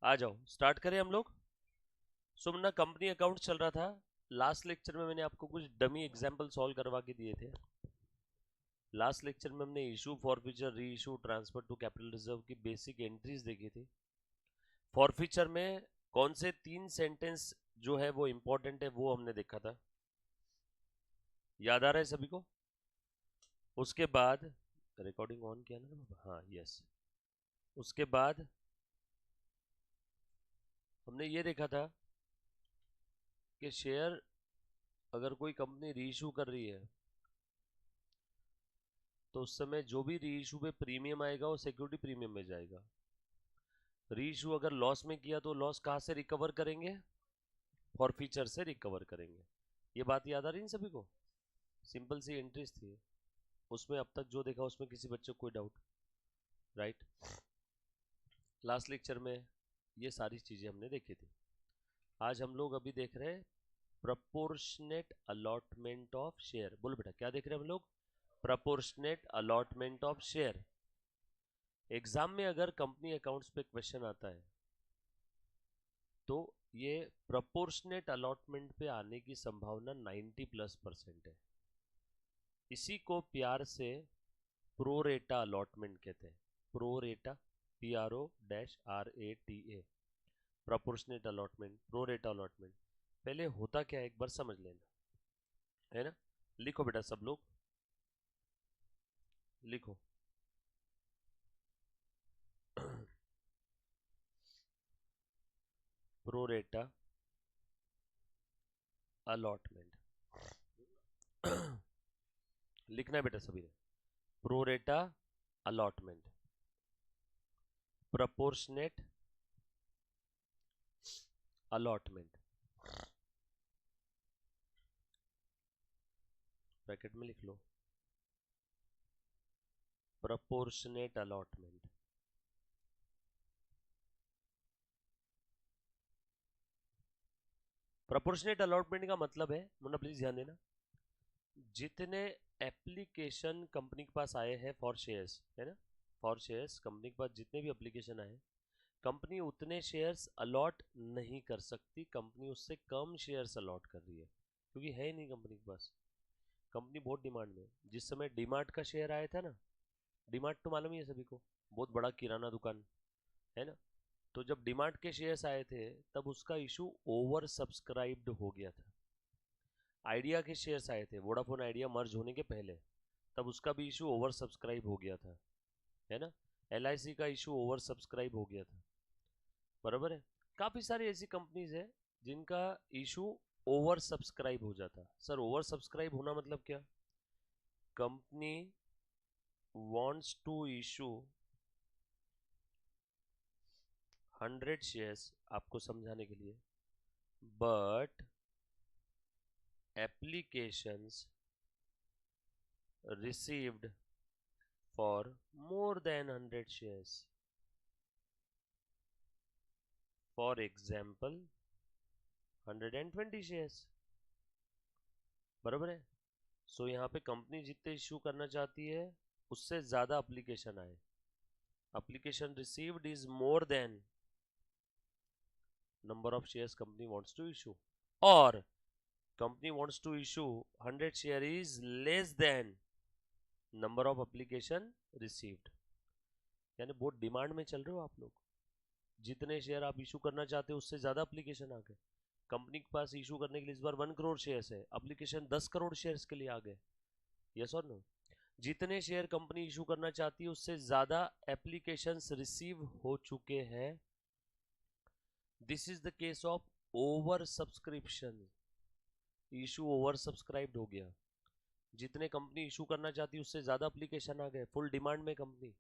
आ जाओ स्टार्ट करें हम लोग। सुमना कंपनी अकाउंट चल रहा था। लास्ट लेक्चर में मैंने आपको कुछ डमी एग्जांपल सॉल्व करवा के दिए थे। लास्ट लेक्चर में हमने issue, forfeiture, re issue, transfer to capital reserve की बेसिक एंट्रीज देखी थी। फॉरफीचर में कौन से 3 सेंटेंस जो है वो इंपॉर्टेंट है वो हमने देखा था। याद आ रहा है सभी को? उसके बाद रिकॉर्डिंग ऑन किया ना? हाँ यस। उसके बाद हमने ये देखा था कि शेयर अगर कोई कंपनी री इशू कर रही है तो उस समय जो भी री इशू पे प्रीमियम आएगा वो सिक्योरिटी प्रीमियम में जाएगा। री इशू अगर लॉस में किया तो लॉस कहाँ से रिकवर करेंगे? फॉरफीचर से रिकवर करेंगे। ये बात याद आ रही है सभी को? सिंपल सी एंट्रीज थी उसमें। अब तक जो देखा उसमें किसी बच्चे को कोई डाउट? राइट। लास्ट लेक्चर में ये सारी चीजें हमने देखी थी। आज हम लोग अभी देख रहे हैं प्रपोर्शनेट अलॉटमेंट ऑफ शेयर। बोलो बेटा क्या देख रहे हैं हम लोग? Proportionate allotment of share. Exam में अगर कंपनी अकाउंट्स पे क्वेश्चन आता है तो ये प्रपोर्शनेट अलॉटमेंट पे आने की संभावना 90+% है। इसी को प्यार से प्रोरेटा अलॉटमेंट कहते हैं। Pro rata, PRO-RATA, proportionate allotment, pro rata allotment. पहले होता क्या है एक बार समझ लेना, है ना? लिखो बेटा सब लोग, लिखो। प्रोरेटा अलॉटमेंट लिखना है बेटा सभी ने। Pro rata allotment, proportionate allotment, bracket में लिख लो प्रोपोर्शनेट अलॉटमेंट। प्रोपोर्शनेट अलॉटमेंट का मतलब है, मुन्ना प्लीज ध्यान देना, जितने एप्लीकेशन कंपनी के पास आए हैं फॉर शेयर्स, है ना? फॉर शेयर्स कंपनी के पास जितने भी एप्लीकेशन आए, कंपनी उतने शेयर्स अलॉट नहीं कर सकती। कंपनी उससे कम शेयर्स अलॉट कर रही है क्योंकि है ही नहीं कंपनी के पास। कंपनी बहुत डिमांड में है। जिस समय डीमार्ट का शेयर आया था ना, डीमार्ट तो मालूम ही है सभी को, बहुत बड़ा किराना दुकान, है ना? तो जब डीमार्ट के शेयर्स आए थे तब उसका इशू ओवर सब्सक्राइब्ड हो गया था। आइडिया के शेयर्स आए थे, वोडाफोन आइडिया मर्ज होने के पहले, तब उसका भी इशू ओवर सब्सक्राइब हो गया था, है ना? LIC का इशू ओवर सब्सक्राइब हो गया था, बराबर है? काफी सारी ऐसी कंपनीज है जिनका इशू ओवर सब्सक्राइब हो जाता। सर ओवर सब्सक्राइब होना मतलब क्या? Company wants to issue 100 shares, आपको समझाने के लिए, but applications received for more than 100 shares. For example, 120 shares, बराबर है? सो यहाँ पे कंपनी जितने इश्यू करना चाहती है उससे ज्यादा एप्लीकेशन आए, application received is more than number of shares company wants to issue, और company wants to issue 100 share is less than number of application received. यानी बहुत डिमांड में चल रहे हो आप लोग। जितने शेयर आप इशू करना चाहते हो उससे ज्यादा एप्लीकेशन आ गए। कंपनी के पास इशू करने के लिए इस बार 1 करोड़ शेयर्स है, एप्लीकेशन 10 करोड़ शेयर्स के लिए आ गए। यस और नो? जितने शेयर कंपनी इशू करना चाहती है उससे ज्यादा एप्लीकेशंस रिसीव हो चुके हैं। This is the case of over subscription. Issue over subscribed हो गया। जितने कंपनी इशू करना चाहती है उससे ज्यादा एप्लीकेशन आ गए, फुल डिमांड में कंपनी।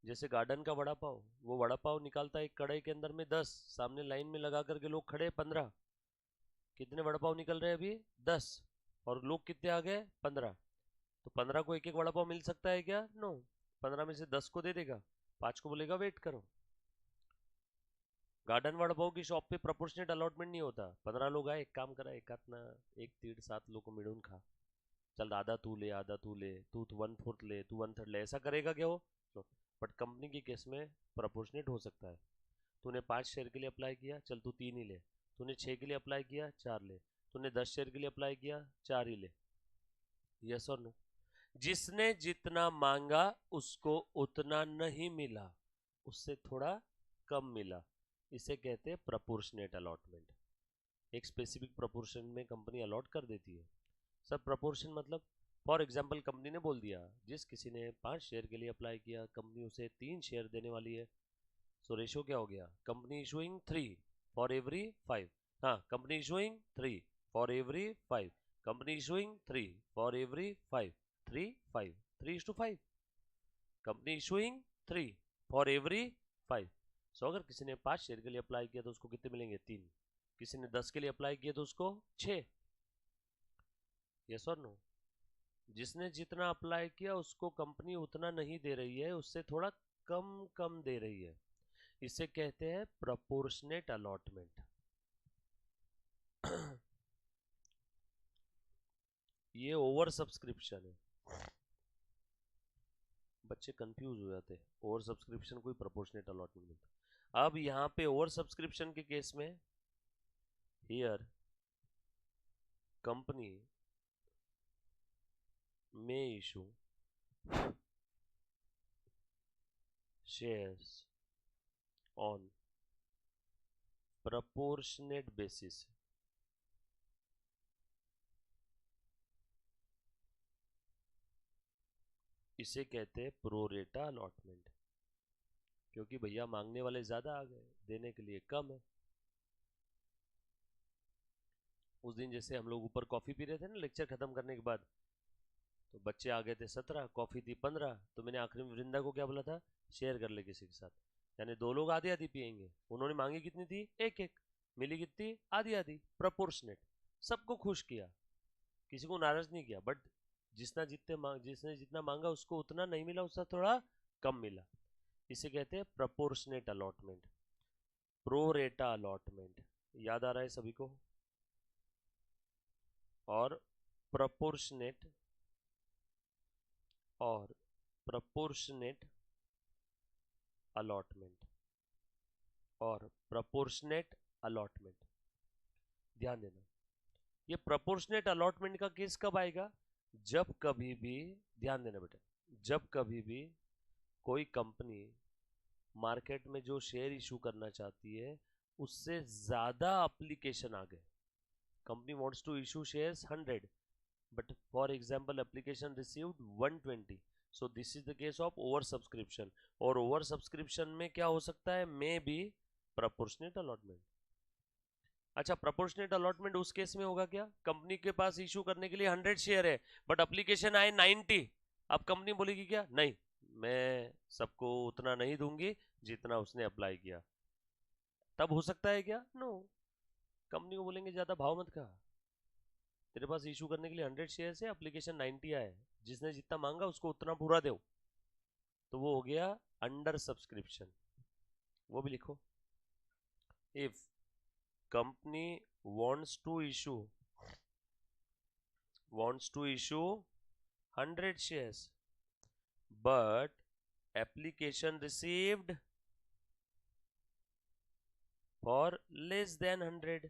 जैसे गार्डन का वड़ा पाव, वो वड़ा पाव निकालता है एक कढ़ाई के अंदर में 10, सामने लाइन में लगा करके लोग खड़े 15, कितने वड़ा पाव निकल रहे हैं अभी? 10, और लोग कितने आ गए? 15। तो 15 को एक एक वड़ा पाव मिल सकता है क्या? नो। 15 में से 10 को दे देगा, 5 को बोलेगा वेट करो। गार्डन वड़ा पाव की शॉप पे प्रोपोर्शनेट अलॉटमेंट नहीं होता। 15 लोग आए, एक काम करा, एक ना, एक 3-7 लोग को मिलून खा, चल आधा तू ले, आधा तू ले, तू 1/4 ले, तू 1/3 ले, ऐसा करेगा क्या वो? बट कंपनी के केस में प्रोपोर्शनेट हो सकता है। तूने 5 शेयर के लिए अप्लाई किया, चल तू 3 ही ले। तूने 6 के लिए अप्लाई किया, 4 ले। तूने 10 शेयर के लिए अप्लाई किया, 4 ही ले। यस और नो? जिसने जितना मांगा उसको उतना नहीं मिला, उससे थोड़ा कम मिला, इसे कहते हैं प्रोपोर्शनेट अलॉटमेंट। एक स्पेसिफिक प्रोपोर्शन में कंपनी अलॉट कर देती है। सब प्रोपोर्शन मतलब, फॉर एग्जाम्पल कंपनी ने बोल दिया जिस किसी ने 5 शेयर के लिए अप्लाई किया कंपनी उसे 3 शेयर देने वाली है। सो रेशियो क्या हो गया? Company issuing 3 for every 5। हाँ, company issuing 3 for every 5। Company issuing 3 for every 5। 3 5 3:5। Company issuing 3 for every 5। सो अगर किसी ने 5 शेयर के लिए अप्लाई किया तो उसको कितने मिलेंगे? 3। किसी ने 10 के लिए अप्लाई किया तो उसको 6। यस और नो? जिसने जितना अप्लाई किया उसको कंपनी उतना नहीं दे रही है, उससे थोड़ा कम कम दे रही है, इसे कहते हैं प्रोपोर्शनेट अलॉटमेंट। ये ओवर सब्सक्रिप्शन है। बच्चे कंफ्यूज हो जाते हैं, ओवर सब्सक्रिप्शन कोई प्रोपोर्शनेट अलॉटमेंट नहीं। अब यहां पे ओवर सब्सक्रिप्शन के केस में हियर कंपनी में issue shares on proportionate basis। इसे कहते हैं प्रोरेटा अलॉटमेंट, क्योंकि भैया मांगने वाले ज्यादा आ गए, देने के लिए कम है। उस दिन जैसे हम लोग ऊपर कॉफी पी रहे थे ना लेक्चर खत्म करने के बाद, तो बच्चे आ गए थे 17, कॉफी थी 15, तो मैंने आखिरी में वृंदा को क्या बोला था? शेयर कर ले किसी के साथ, यानी 2 लोग आधी आधी पियेंगे। उन्होंने मांगी कितनी थी? एक एक। मिली कितनी? आधी आधी। प्रोपोर्शनेट। सबको खुश किया, किसी को नाराज नहीं किया, बट जिसने जितना मांगा उसको उतना नहीं मिला, उससे थोड़ा कम मिला। इसे कहते हैं प्रोपोर्शनेट अलॉटमेंट, प्रोरेटा अलॉटमेंट। याद आ रहा है सभी को? और प्रोपोर्शनेट और प्रोपोर्शनेट अलॉटमेंट और प्रोपोर्शनेट अलॉटमेंट, ध्यान देना। ये प्रोपोर्शनेट अलॉटमेंट का केस कब आएगा? जब कभी भी, ध्यान देना बेटा, जब कभी भी कोई कंपनी मार्केट में जो शेयर इशू करना चाहती है उससे ज्यादा एप्लीकेशन आ गए। Company wants to issue shares 100, but for example application received 120, so this is the case of over subscription। और ओवर सब्सक्रिप्शन में क्या हो सकता है? May be proportionate allotment. अच्छा, प्रोपोर्शनेट अलॉटमेंट उस केस में होगा क्या? कंपनी के पास इशू करने के लिए 100 शेयर है बट एप्लीकेशन आए 90। अब कंपनी बोलेगी क्या? नहीं, मैं सबको उतना नहीं दूंगी जितना उसने अप्लाई किया। तब हो सकता है क्या? नो। कंपनी को बोलेंगे ज्यादा भाव मत खा, तेरे पास इशू करने के लिए 100 शेयर है, एप्लीकेशन 90 आए, जिसने जितना मांगा उसको उतना पूरा दो। तो वो हो गया अंडर सब्सक्रिप्शन। वो भी लिखो। If company wants to issue 100 shares but application received for less than 100,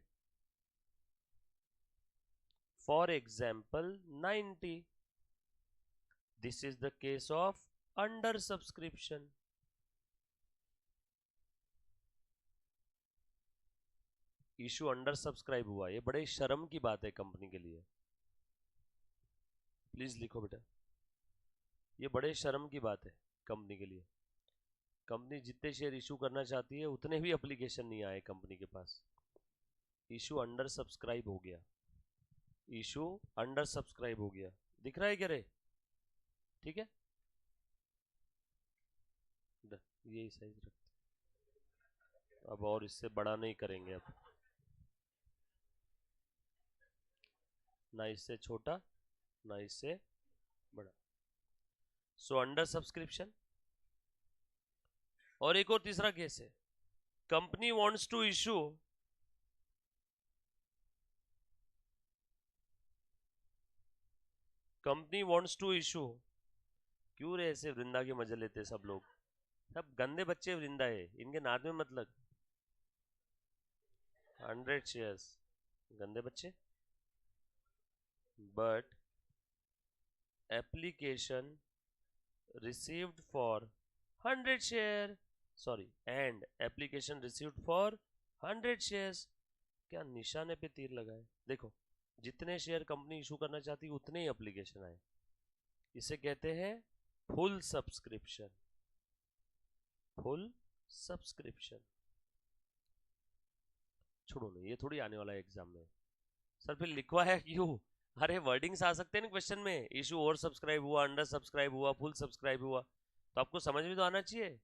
for example 90, this is the case of under subscription। Issue under subscribe हुआ, ये बड़े शर्म की बात है कंपनी के लिए। प्लीज लिखो बेटा, ये बड़े शर्म की बात है कंपनी के लिए। कंपनी जितने शेयर इशू करना चाहती है उतने भी एप्लीकेशन नहीं आए कंपनी के पास, इशू अंडर सब्सक्राइब हो गया। इशू अंडर सब्सक्राइब हो गया, दिख रहा है क्या रे? ठीक है, यही साइज रखते, अब और इससे बड़ा नहीं करेंगे, अब ना इससे छोटा ना इससे बड़ा। So under subscription. और एक और तीसरा केस है, कंपनी वांट्स टू इशू क्यों रे ऐसे वृंदा के मजे लेते सब लोग? सब गंदे बच्चे वृंदा है, इनके नाद में मतलब। 100 शेयर्स, गंदे बच्चे, but application received for 100 share, sorry, and application received for 100 shares. क्या निशाने पे तीर लगाए, देखो जितने शेयर कंपनी इशू करना चाहती है उतने ही एप्लीकेशन आए, इसे कहते हैं फुल सब्सक्रिप्शन। फुल सब्सक्रिप्शन, छोड़ो नहीं, ये थोड़ी आने वाला है एग्जाम में। सर फिर लिखवा है क्यों? अरे वर्डिंग्स आ सकते हैं ना क्वेश्चन में, इशू ओवर सब्सक्राइब हुआ, अंडर सब्सक्राइब हुआ, फुल सब्सक्राइब हुआ, तो आपको समझ में तो आना चाहिए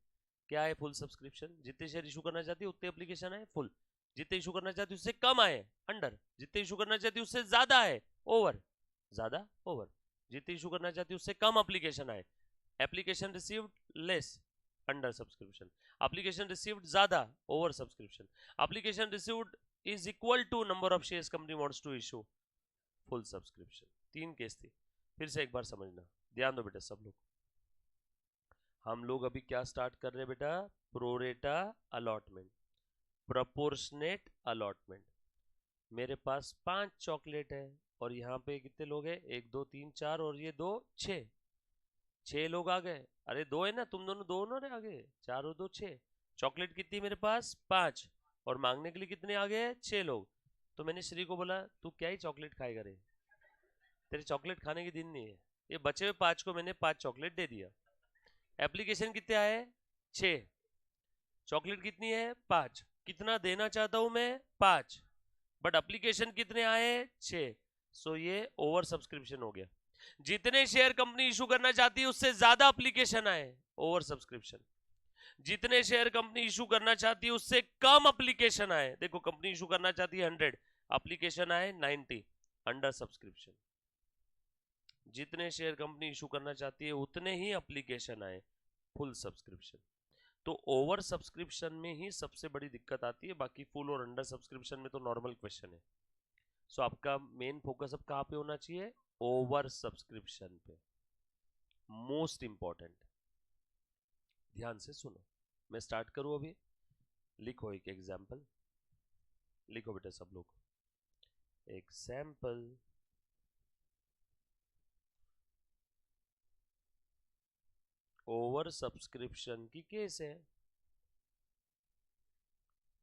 क्या है फुल सब्सक्रिप्शन। जितने शेयर इशू करना चाहती है उतने एप्लीकेशन है फुल, जितने इशू करना चाहती है उससे कम आए अंडर, जितने इशू करना चाहती है उससे ज्यादा है ओवर, ज्यादा ओवर, जितने इशू करना चाहती है उससे कम एप्लीकेशन आए, application received less under subscription, application received ज्यादा over subscription, application received is equal to number of shares company wants to issue, full subscription. 3 case थी, फिर से एक बार समझना, ध्यान दो बेटा सब लोग। हम लोग अभी क्या स्टार्ट कर रहे हैं बेटा? Pro rata allotment, proportionate allotment. मेरे पास 5 चॉकलेट है और यहाँ पे कितने लोग हैं? 1 2 3 4 और ये 2 6, 6 लोग आ गए। अरे 2 है ना, तुम दोनों ने आ गए, 4 और 2 6। चॉकलेट कितनी मेरे पास? 5, और मांगने के लिए कितने आ गए? 6 लोग। तो मैंने श्री को बोला तू क्या ही चॉकलेट खाएगा रे, तेरे चॉकलेट खाने के दिन नहीं है। ये बचे हुए 5 को मैंने 5 चॉकलेट दे दिया। एप्लीकेशन कितने आए? 6, चॉकलेट कितनी है? 5, कितना देना चाहता हूं मैं? 5, बट एप्लीकेशन कितने आए? 6, सो ये ओवर सब्सक्रिप्शन हो गया। जितने शेयर कंपनी इशू करना चाहती है उससे ज्यादा एप्लीकेशन आए, ओवर सब्सक्रिप्शन। जितने शेयर कंपनी इशू करना चाहती है उससे कम एप्लीकेशन आए, देखो कंपनी इशू करना चाहती है 100, एप्लीकेशन आए 90, अंडर सब्सक्रिप्शन। जितने शेयर कंपनी इशू करना चाहती है उतने ही एप्लीकेशन आए, फुल सब्सक्रिप्शन। तो ओवर सब्सक्रिप्शन में ही सबसे बड़ी दिक्कत आती है, बाकी फुल और अंडर सब्सक्रिप्शन में तो नॉर्मल क्वेश्चन है। सो आपका मेन फोकस अब कहां पे होना चाहिए? ओवर सब्सक्रिप्शन पे, मोस्ट इंपॉर्टेंट। ध्यान से सुनो, मैं स्टार्ट करूं अभी। लिखो एक एग्जाम्पल, लिखो बेटा सब लोग, एग्जाम्पल। ओवर सब्सक्रिप्शन की केस है,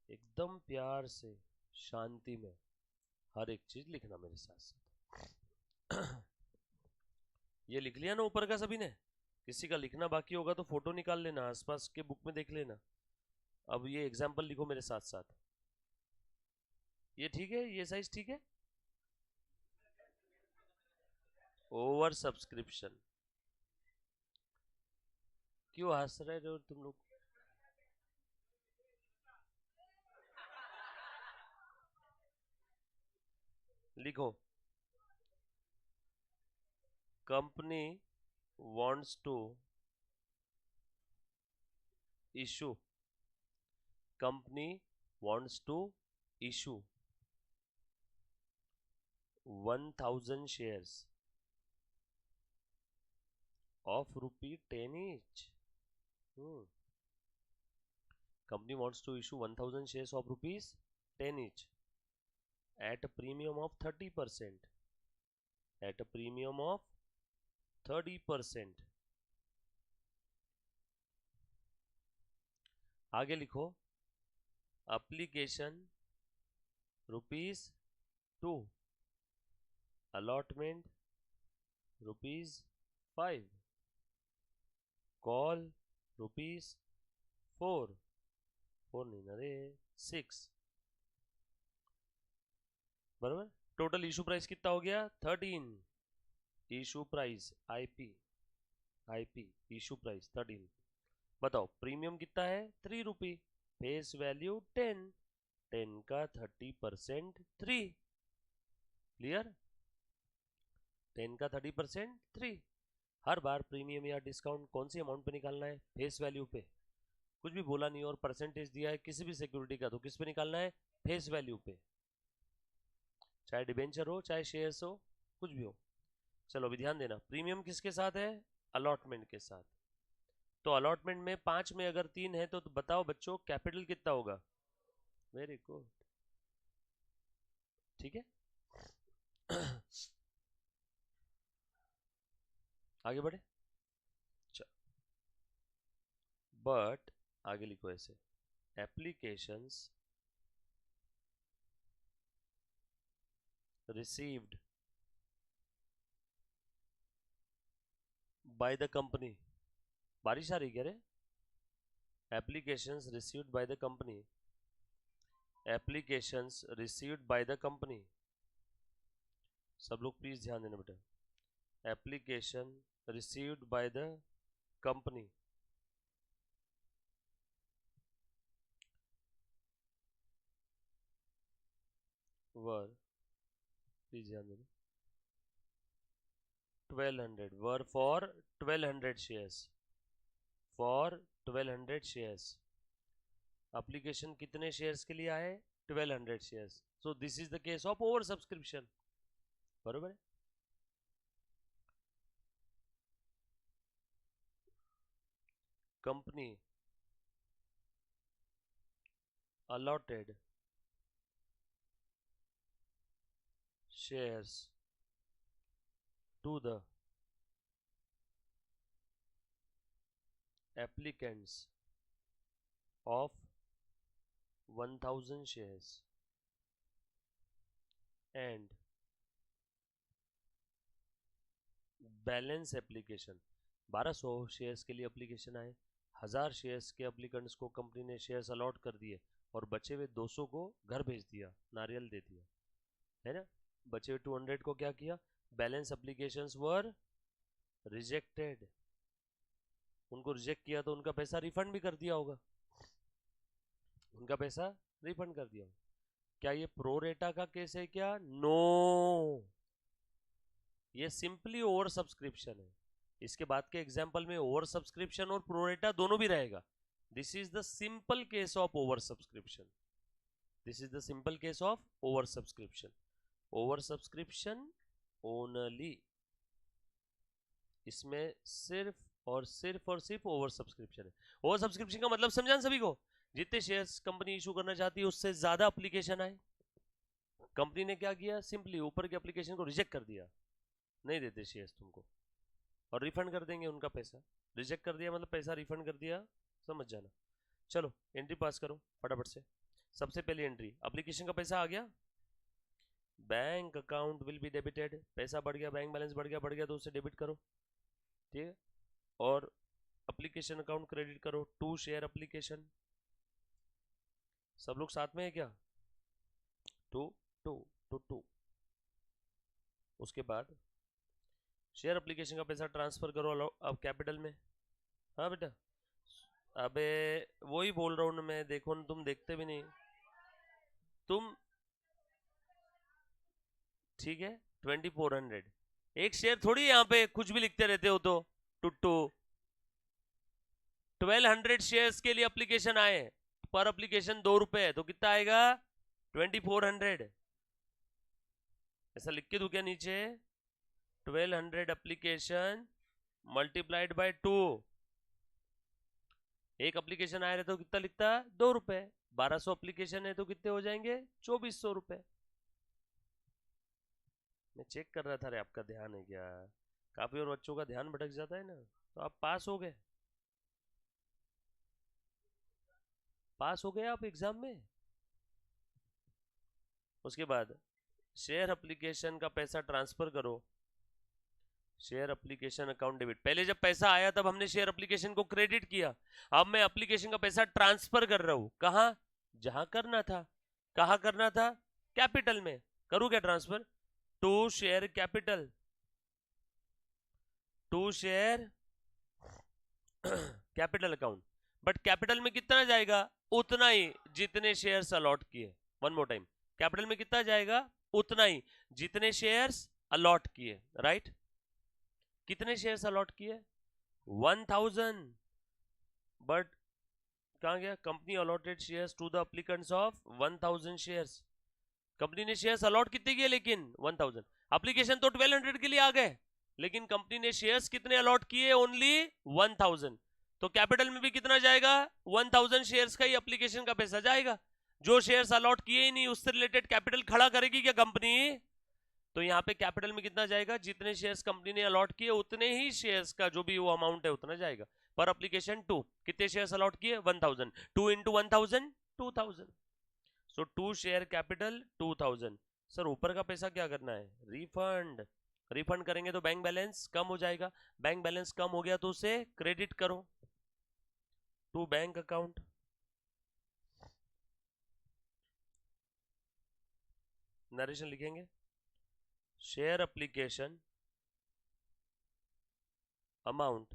एकदम प्यार से शांति में हर एक चीज लिखना मेरे साथ साथ। ये लिख लिया ना ऊपर का सभी ने? किसी का लिखना बाकी होगा तो फोटो निकाल लेना, आसपास के बुक में देख लेना। अब ये एग्जाम्पल लिखो मेरे साथ साथ। ये ठीक है? ये साइज ठीक है? ओवर सब्सक्रिप्शन, क्यों हंस रहे हो तुम लोग? लिखो, company wants to issue, company wants to issue 1000 shares of ₹10 each. Company wants to issue 1000 shares of ₹10 each at a premium of 30%, at a premium of 30%। आगे लिखो, एप्लीकेशन ₹2, अलॉटमेंट ₹5, कॉल ₹4, 4 नहीं ना रे, 6, बराबर। टोटल इशू प्राइस कितना हो गया? 13। Issue price IP issue price 13। बताओ प्रीमियम कितना है? ₹3, फेस वैल्यू 10, 10 का 30% 3, क्लियर? 10 का 30% 3। हर बार प्रीमियम या डिस्काउंट कौन सी अमाउंट पे निकालना है? फेस वैल्यू पे। कुछ भी बोला नहीं और परसेंटेज दिया है किसी भी सिक्योरिटी का, तो किस पे निकालना है? फेस वैल्यू पे, चाहे डिबेंचर हो चाहे शेयर्स हो, कुछ भी हो। चलो अभी ध्यान देना, प्रीमियम किसके साथ है? अलॉटमेंट के साथ। तो अलॉटमेंट में 5 में अगर 3 है तो बताओ बच्चों कैपिटल कितना होगा? वेरी गुड, ठीक है। आगे बढ़े। बट आगे लिखो ऐसे, applications received by the company, बारिश आ रही क्या रे? Applications received by the company, applications received by the company, सब लोग प्लीज ध्यान देना बेटा, application received by the company वर, प्लीज ध्यान देना, 1200 वर for 1200 shares, for 1200 shares. Application कितने शेयर्स के लिए आए? 1200 shares. So this is the case of over subscription, बरोबर है। Company allotted shares to the applicants of 1000 shares and balance application, 1200 shares के लिए एप्लीकेशन आए, 1000 शेयर्स के एप्लीकेंट्स को कंपनी ने शेयर्स अलॉट कर दिए और बचे हुए 200 को घर भेज दिया, नारियल दे दिया, है ना। बचे हुए 200 को क्या किया? बैलेंस एप्लीकेशंस वर रिजेक्टेड, उनको रिजेक्ट किया तो उनका पैसा रिफंड भी कर दिया होगा, उनका पैसा रिफंड कर दिया होगा। क्या ये प्रोरेटा का केस है क्या? नो, ये सिंपली ओवर सब्सक्रिप्शन है। इसके बाद के एग्जाम्पल में ओवर सब्सक्रिप्शन और प्रोरेटा दोनों भी रहेगा। This is the simple case of over subscription, this is the simple case of over subscription, over subscription only, इसमें सिर्फ और सिर्फ और सिर्फ ओवर सब्सक्रिप्शन है। ओवर सब्सक्रिप्शन का मतलब समझा सभी को? जितने शेयर्स कंपनी इशू करना चाहती है उससे ज्यादा एप्लीकेशन आए, कंपनी ने क्या किया? सिंपली ऊपर के एप्लीकेशन को रिजेक्ट कर दिया, नहीं देते शेयर्स तुमको, और रिफंड कर देंगे उनका पैसा। रिजेक्ट कर दिया मतलब पैसा रिफंड कर दिया, समझ जाना। चलो एंट्री पास करो फटाफट से। सबसे पहली एंट्री, एप्लीकेशन का पैसा आ गया, bank account will be debited, पैसा बढ़ गया, बैंक बैलेंस बढ़ गया तो उसे डेबिट करो, ठीक है। और एप्लीकेशन अकाउंट क्रेडिट करो, टू शेयर एप्लीकेशन, सब लोग साथ में है क्या? To to to to. उसके बाद शेयर एप्लीकेशन का पैसा ट्रांसफर करो अब कैपिटल में। हाँ बेटा, अबे वही बोल रहा हूँ ना मैं, देखो ना, तुम देखते भी नहीं तुम, ठीक है। 2400, एक शेयर थोड़ी यहाँ पे कुछ भी लिखते रहते हो तो टुट्टू। 1200 शेयर्स के लिए एप्लीकेशन आए, पर एप्लीकेशन 2 रुपए, तो कितना आएगा? 2400। ऐसा लिख के दूं क्या नीचे? 1200 एप्लीकेशन मल्टीप्लाइड बाय 2, एक एप्लीकेशन आया तो कितना लिखता? 2 रुपए। 1200 एप्लीकेशन है तो कितने हो जाएंगे? 2400 रुपए। मैं चेक कर रहा था रे, आपका ध्यान है क्या? काफी और बच्चों का ध्यान भटक जाता है ना, तो आप पास हो गए, पास हो गए आप एग्जाम में। उसके बाद शेयर एप्लीकेशन का पैसा ट्रांसफर करो, शेयर एप्लीकेशन अकाउंट डेबिट। पहले जब पैसा आया तब हमने शेयर एप्लीकेशन को क्रेडिट किया, अब मैं एप्लीकेशन का पैसा ट्रांसफर कर रहा हूं, कहां? जहां करना था। कहां करना था? कैपिटल में। करूं क्या transfer? To share capital, to share capital account. But capital में कितना जाएगा? उतना ही जितने शेयर्स अलॉट किए। वन मोर टाइम, कैपिटल में कितना जाएगा? उतना ही जितने शेयर्स अलॉट किए, राइट। कितने शेयर्स अलॉट किए? 1000। बट कहां गया? Company allotted shares to the applicants of 1000 shares. Company ने शेयर्स अलॉट कितने किए? लेकिन 1000। एप्लीकेशन तो 1200 के लिए आ गए, लेकिन कंपनी ने शेयर्स कितने अलॉट किए? ओनली 1000। तो कैपिटल में भी कितना जाएगा? 1000 शेयर्स का ही एप्लीकेशन का पैसा जाएगा। जो शेयर्स अलॉट किए ही नहीं उससे रिलेटेड कैपिटल खड़ा करेगी क्या कंपनी? तो यहाँ पे कैपिटल में कितना जाएगा? जितने शेयर्स कंपनी ने अलॉट किए उतने ही शेयर्स का जो भी वो अमाउंट है उतना जाएगा। पर एप्लीकेशन 2, कितने शेयर्स अलॉट किए? 1000, 2 इंटू 1000 2000। सो 2 शेयर कैपिटल 2000। सर ऊपर का पैसा क्या करना है? रिफंड। रिफंड करेंगे तो बैंक बैलेंस कम हो जाएगा, बैंक बैलेंस कम हो गया तो उसे क्रेडिट करो टू बैंक अकाउंट। नरेशन लिखेंगे, share application amount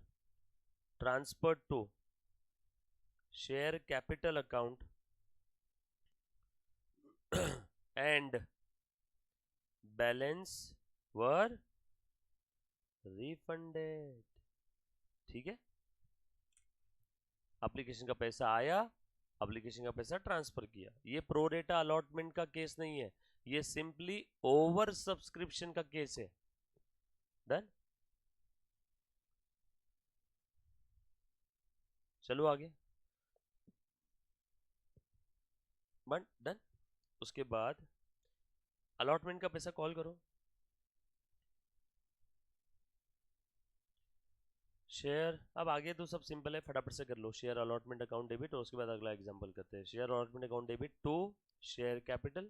transferred to share capital account and balance were refunded. ठीक है, एप्लीकेशन का पैसा आया, एप्लीकेशन का पैसा ट्रांसफर किया। ये प्रोरेटा अलॉटमेंट का केस नहीं है, ये सिंपली ओवर सब्सक्रिप्शन का केस है। डन, चलो आगे। बट डन, उसके बाद अलॉटमेंट का पैसा कॉल करो। शेयर, अब आगे तो सब सिंपल है, फटाफट से कर लो। शेयर अलॉटमेंट अकाउंट डेबिट, और उसके बाद अगला एग्जांपल करते हैं। Share allotment account debit to share capital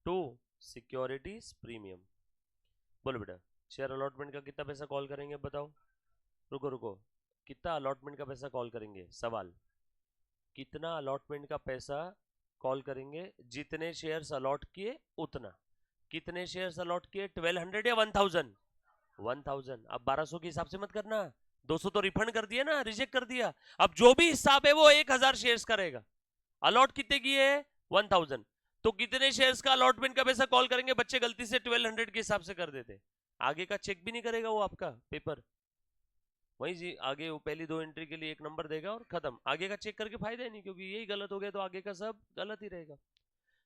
to securities premium. बोलो बेटा, शेयर अलॉटमेंट का कितना पैसा कॉल करेंगे बताओ? रुको रुको, कितना अलॉटमेंट का पैसा कॉल करेंगे? सवाल, कितना अलॉटमेंट का पैसा कॉल करेंगे? जितने शेयर्स अलॉट किए उतना। कितने शेयर्स अलॉट किए? 1200 या 1000? 1000। अब 1200 के हिसाब से मत करना, 200 तो रिफंड कर दिया ना, रिजेक्ट कर दिया। अब जो भी हिसाब है वो 1000 शेयर्स का रहेगा। अलॉट कितने किए? 1000। तो कितने शेयर्स का अलॉटमेंट का पैसा कॉल करेंगे? बच्चे गलती से 1200 के हिसाब से कर देते, आगे का चेक भी नहीं करेगा वो आपका पेपर। वही जी, आगे वो पहली 2 एंट्री के लिए 1 नंबर देगा और खत्म। आगे का चेक करके फायदा ही नहीं, क्योंकि यही गलत हो गया तो आगे का सब गलत ही रहेगा।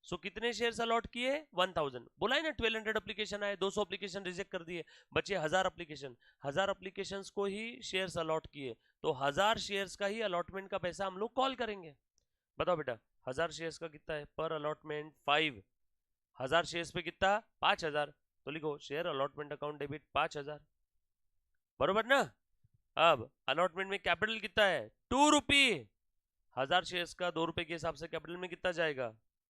सो कितने शेयर्स अलॉट किए? 1000। बोला है ना 1200 एप्लीकेशन आए, 200 एप्लीकेशन रिजेक्ट कर दिए, बचे 1000 एप्लीकेशन। 1000 एप्लीकेशन को ही शेयर्स अलॉट किए, तो 1000 शेयर्स का ही अलॉटमेंट का पैसा हम लोग कॉल करेंगे। बताओ बेटा, 1000 शेयर्स का कितना है? पर अलॉटमेंट 5। 1000 शेयर्स पे कितना? 5000। तो लिखो शेयर अलॉटमेंट अकाउंट डेबिट 5000। बरोबर ना? अब अलॉटमेंट में कैपिटल कितना है? 2 रुपी। 1000 शेयर्स का 2 रुपए के हिसाब से कैपिटल में कितना जाएगा?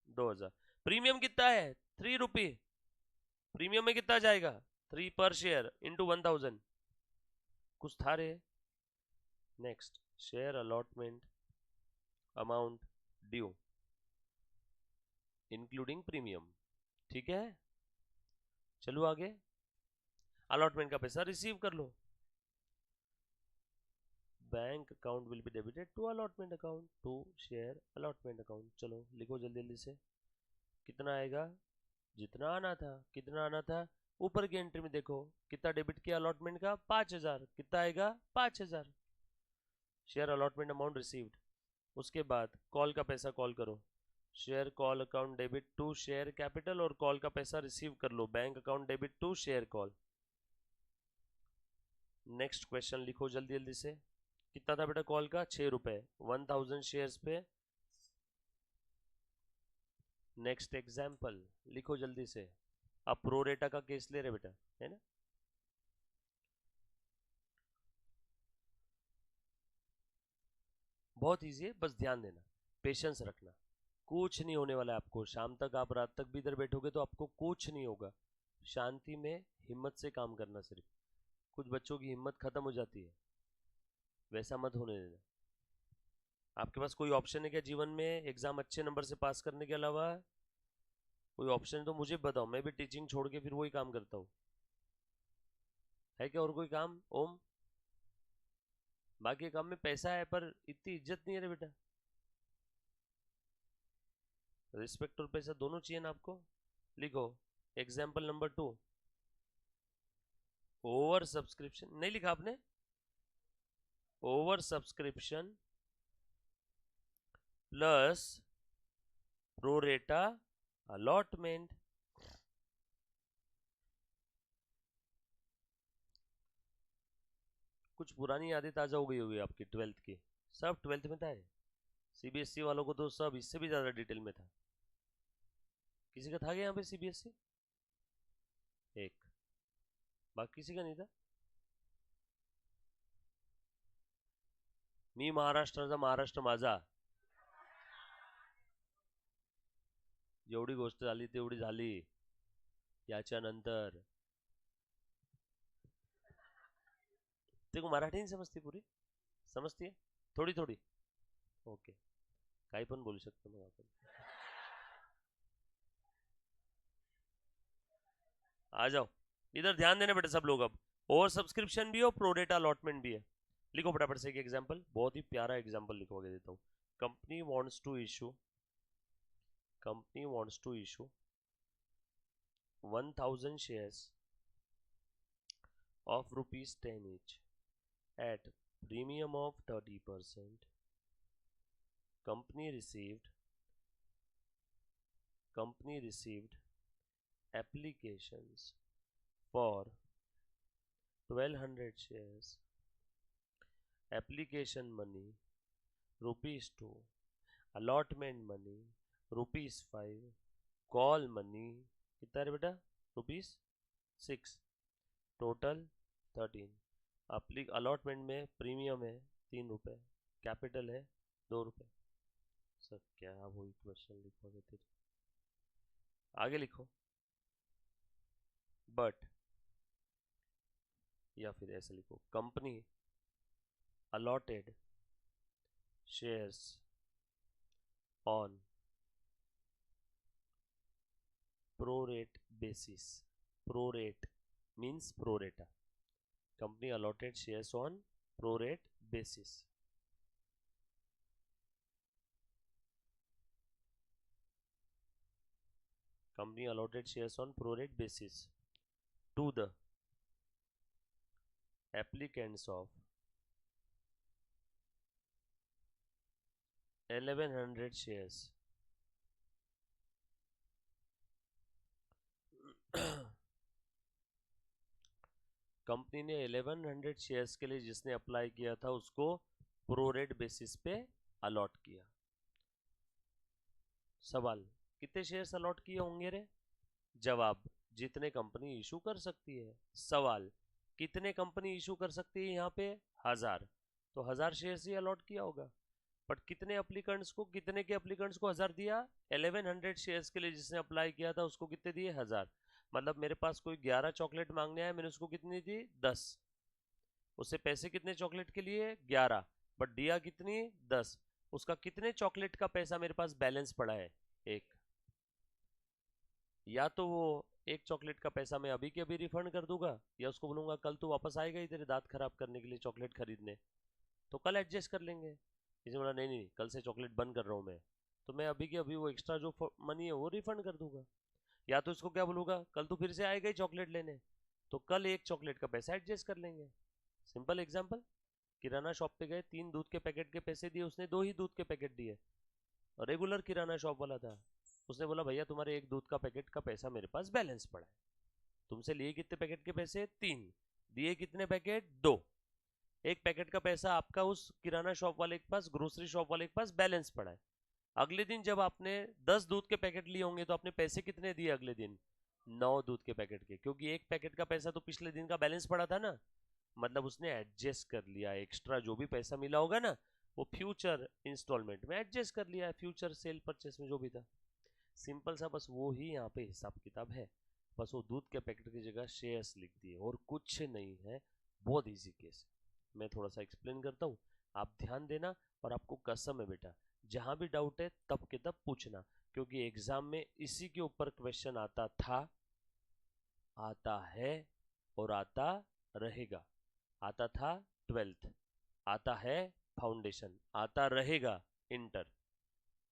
2000। प्रीमियम कितना है? 3 रुपी। प्रीमियम में कितना जाएगा? 3 पर शेयर इंटू 1000। कुछ था रे। Next, share allotment amount due including premium. ठीक है, चलो आगे। अलॉटमेंट का पैसा रिसीव कर लो। Bank account will be debited to allotment account to share allotment account. चलो लिखो जल्दी जल्दी से। कितना आएगा? जितना आना था। कितना आना था? ऊपर की एंट्री में देखो कितना डेबिट किया अलॉटमेंट का? 5000। कितना आएगा? 5000। Share allotment amount received. उसके बाद कॉल का पैसा कॉल करो। Share call account debit to share capital, और कॉल का पैसा रिसीव कर लो bank account debit to share call. Next question लिखो जल्दी जल्दी से। कितना था बेटा कॉल का? 6 रुपए 1000 शेयर्स पे। नेक्स्ट एग्जाम्पल लिखो जल्दी से। अब प्रोरेटा का केस ले रहे बेटा, है ना? बहुत इजी है, बस ध्यान देना, पेशेंस रखना। कुछ नहीं होने वाला है आपको। शाम तक आप, रात तक भी इधर बैठोगे तो आपको कुछ नहीं होगा। शांति में हिम्मत से काम करना सिर्फ। कुछ बच्चों की हिम्मत खत्म हो जाती है, वैसा मत होने देना। आपके पास कोई ऑप्शन है क्या जीवन में एग्जाम अच्छे नंबर से पास करने के अलावा? कोई ऑप्शन तो मुझे बताओ, मैं भी टीचिंग छोड़ के फिर वही काम करता हूँ। है क्या और कोई काम ओम? बाकी काम में पैसा है पर इतनी इज्जत नहीं है रे बेटा। रिस्पेक्ट और पैसा दोनों चाहिए ना आपको। लिखो एग्जाम्पल नंबर 2। ओवर सब्सक्रिप्शन नहीं लिखा आपने? Over subscription plus pro rata allotment. कुछ पुरानी यादें ताजा हो गई होगी आपकी 12th की। सब 12th में था। सीबीएसई वालों को तो सब इससे भी ज्यादा डिटेल में था। किसी का था क्या यहाँ पे सीबीएसई? एक, बाकी किसी का नहीं था। मी महाराष्ट्राचा महाराष्ट्र माझा, जेवढी गोष्ट झाली तेवढी झाली. याच्यानंतर देखो मराठी नहीं समजती पूरी, समजती है थोड़ी थोडी. ओके, काही पण बोलू शकतो मग आपण. आ जाओ इधर, ध्यान देना बेटा सब लोग. अब ओवर सब्सक्रिप्शन भी है और प्रोडेटा अलॉटमेंट भी है. लिखो फटाफट से एक एग्जांपल, बहुत ही प्यारा एग्जांपल लिखवा के देता हूँ. Company wants to issue 1000 shares of rupees 10 each at premium of 30%. Company received applications for 1200 shares. Application money rupees 2, allotment money rupees 5, call money कितना है बेटा रुपीस 6, टोटल 13. अलॉटमेंट में प्रीमियम है 3 रुपये, कैपिटल है 2 रुपये. सर क्या वही क्वेश्चन लिखोगे तेरे, आगे लिखो. बट या फिर ऐसे लिखो, company allotted shares on prorate basis. Prorate means prorata. Company allotted shares on prorate basis. Company allotted shares on prorate basis to the applicants of 1100 shares company ने 1100 शेयर्स के लिए जिसने अप्लाई किया था उसको प्रोरेट बेसिस पे अलॉट किया. सवाल, कितने शेयर्स अलॉट किए होंगे रे? जवाब, जितने कंपनी इशू कर सकती है. सवाल, कितने कंपनी इशू कर सकती है? यहाँ पे 1000, तो 1000 शेयर्स ही अलॉट किया होगा. बट कितने एप्लीकेंट्स को, कितने के एप्लीकेंट्स को 1000 दिया? 1100 शेयर्स के लिए जिसने अप्लाई किया था उसको कितने दिए? 1000. मतलब मेरे पास कोई 11 चॉकलेट मांगने आया, मैंने उसको कितनी दी? 10. उससे पैसे कितने चॉकलेट के लिए? 11. बट दिया कितनी? 10. उसका कितने चॉकलेट का पैसा मेरे पास बैलेंस पड़ा है? 1. या तो वो एक चॉकलेट का पैसा मैं अभी के अभी रिफंड कर दूंगा, या उसको बोलूंगा कल तो वापस आएगा ही तेरे दांत खराब करने के लिए चॉकलेट खरीदने, तो कल एडजस्ट कर लेंगे. इसने बोला नहीं नहीं कल से चॉकलेट बंद कर रहा हूँ मैं, तो मैं अभी के अभी वो एक्स्ट्रा जो मनी है वो रिफंड कर दूंगा. या तो इसको क्या बोलूंगा, कल तो फिर से आएगा ही चॉकलेट लेने, तो कल एक चॉकलेट का पैसा एडजस्ट कर लेंगे. Simple example. किराना शॉप पे गए, 3 दूध के पैकेट के पैसे दिए, उसने 2 ही दूध के पैकेट दिए. रेगुलर किराना शॉप वाला था, उसने बोला भैया तुम्हारे एक दूध का पैकेट का पैसा मेरे पास बैलेंस पड़ा है. तुमसे लिए कितने पैकेट के पैसे? 3. दिए कितने पैकेट? 2. एक पैकेट का पैसा आपका उस किराना शॉप वाले के पास, ग्रोसरी शॉप वाले के पास बैलेंस पड़ा है. अगले दिन जब आपने 10 दूध के पैकेट लिए होंगे तो आपने पैसे कितने दिए अगले दिन? 9 दूध के पैकेट के, क्योंकि एक पैकेट का पैसा तो पिछले दिन का बैलेंस पड़ा था ना. मतलब उसने एडजस्ट कर लिया, एक्स्ट्रा जो भी पैसा मिला होगा ना वो फ्यूचर इंस्टॉलमेंट में एडजस्ट कर लिया है, फ्यूचर सेल परचेस में जो भी था. सिंपल सा बस वो ही यहाँ पे हिसाब किताब है. बस वो दूध के पैकेट की जगह शेयर्स लिख दिए और कुछ नहीं है. बहुत इजी केस. मैं थोड़ा सा एक्सप्लेन करता हूँ, आप ध्यान देना. और आपको कसम है बेटा, जहां भी डाउट है तब के तब पूछना, क्योंकि एग्जाम में इसी के ऊपर क्वेश्चन आता था, आता है और आता रहेगा. आता था 12th, आता है फाउंडेशन, आता रहेगा इंटर.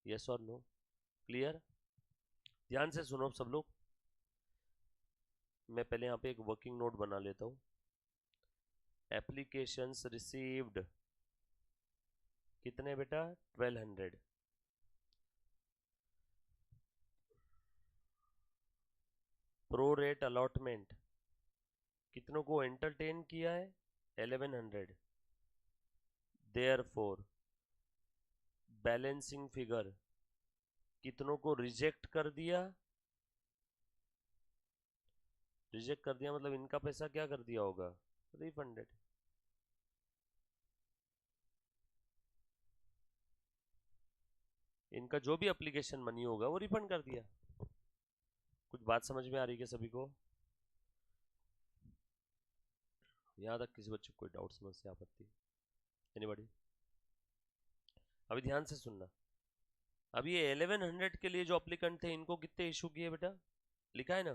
यस और नो? क्लियर? ध्यान से सुनो सब लोग. मैं पहले यहाँ पे एक वर्किंग नोट बना लेता हूँ. एप्लीकेशंस रिसीव्ड कितने बेटा? 1200. प्रो रेट अलॉटमेंट कितनों को एंटरटेन किया है? 1100. देयरफॉर बैलेंसिंग फिगर, कितनों को रिजेक्ट कर दिया, रिजेक्ट कर दिया मतलब इनका पैसा क्या कर दिया होगा, रिफंडेड। इनका जो भी एप्लीकेशन मनी होगा वो रिफंड कर दिया। कुछ बात समझ में आ रही है सभी को? यहां तक किसी बच्चे को कोई डाउट समस्या आपत्ति? एनीबॉडी? अभी ध्यान से सुनना। अब ये 1100 के लिए जो अप्लीकेंट थे इनको कितने इशू किए बेटा, लिखा है ना,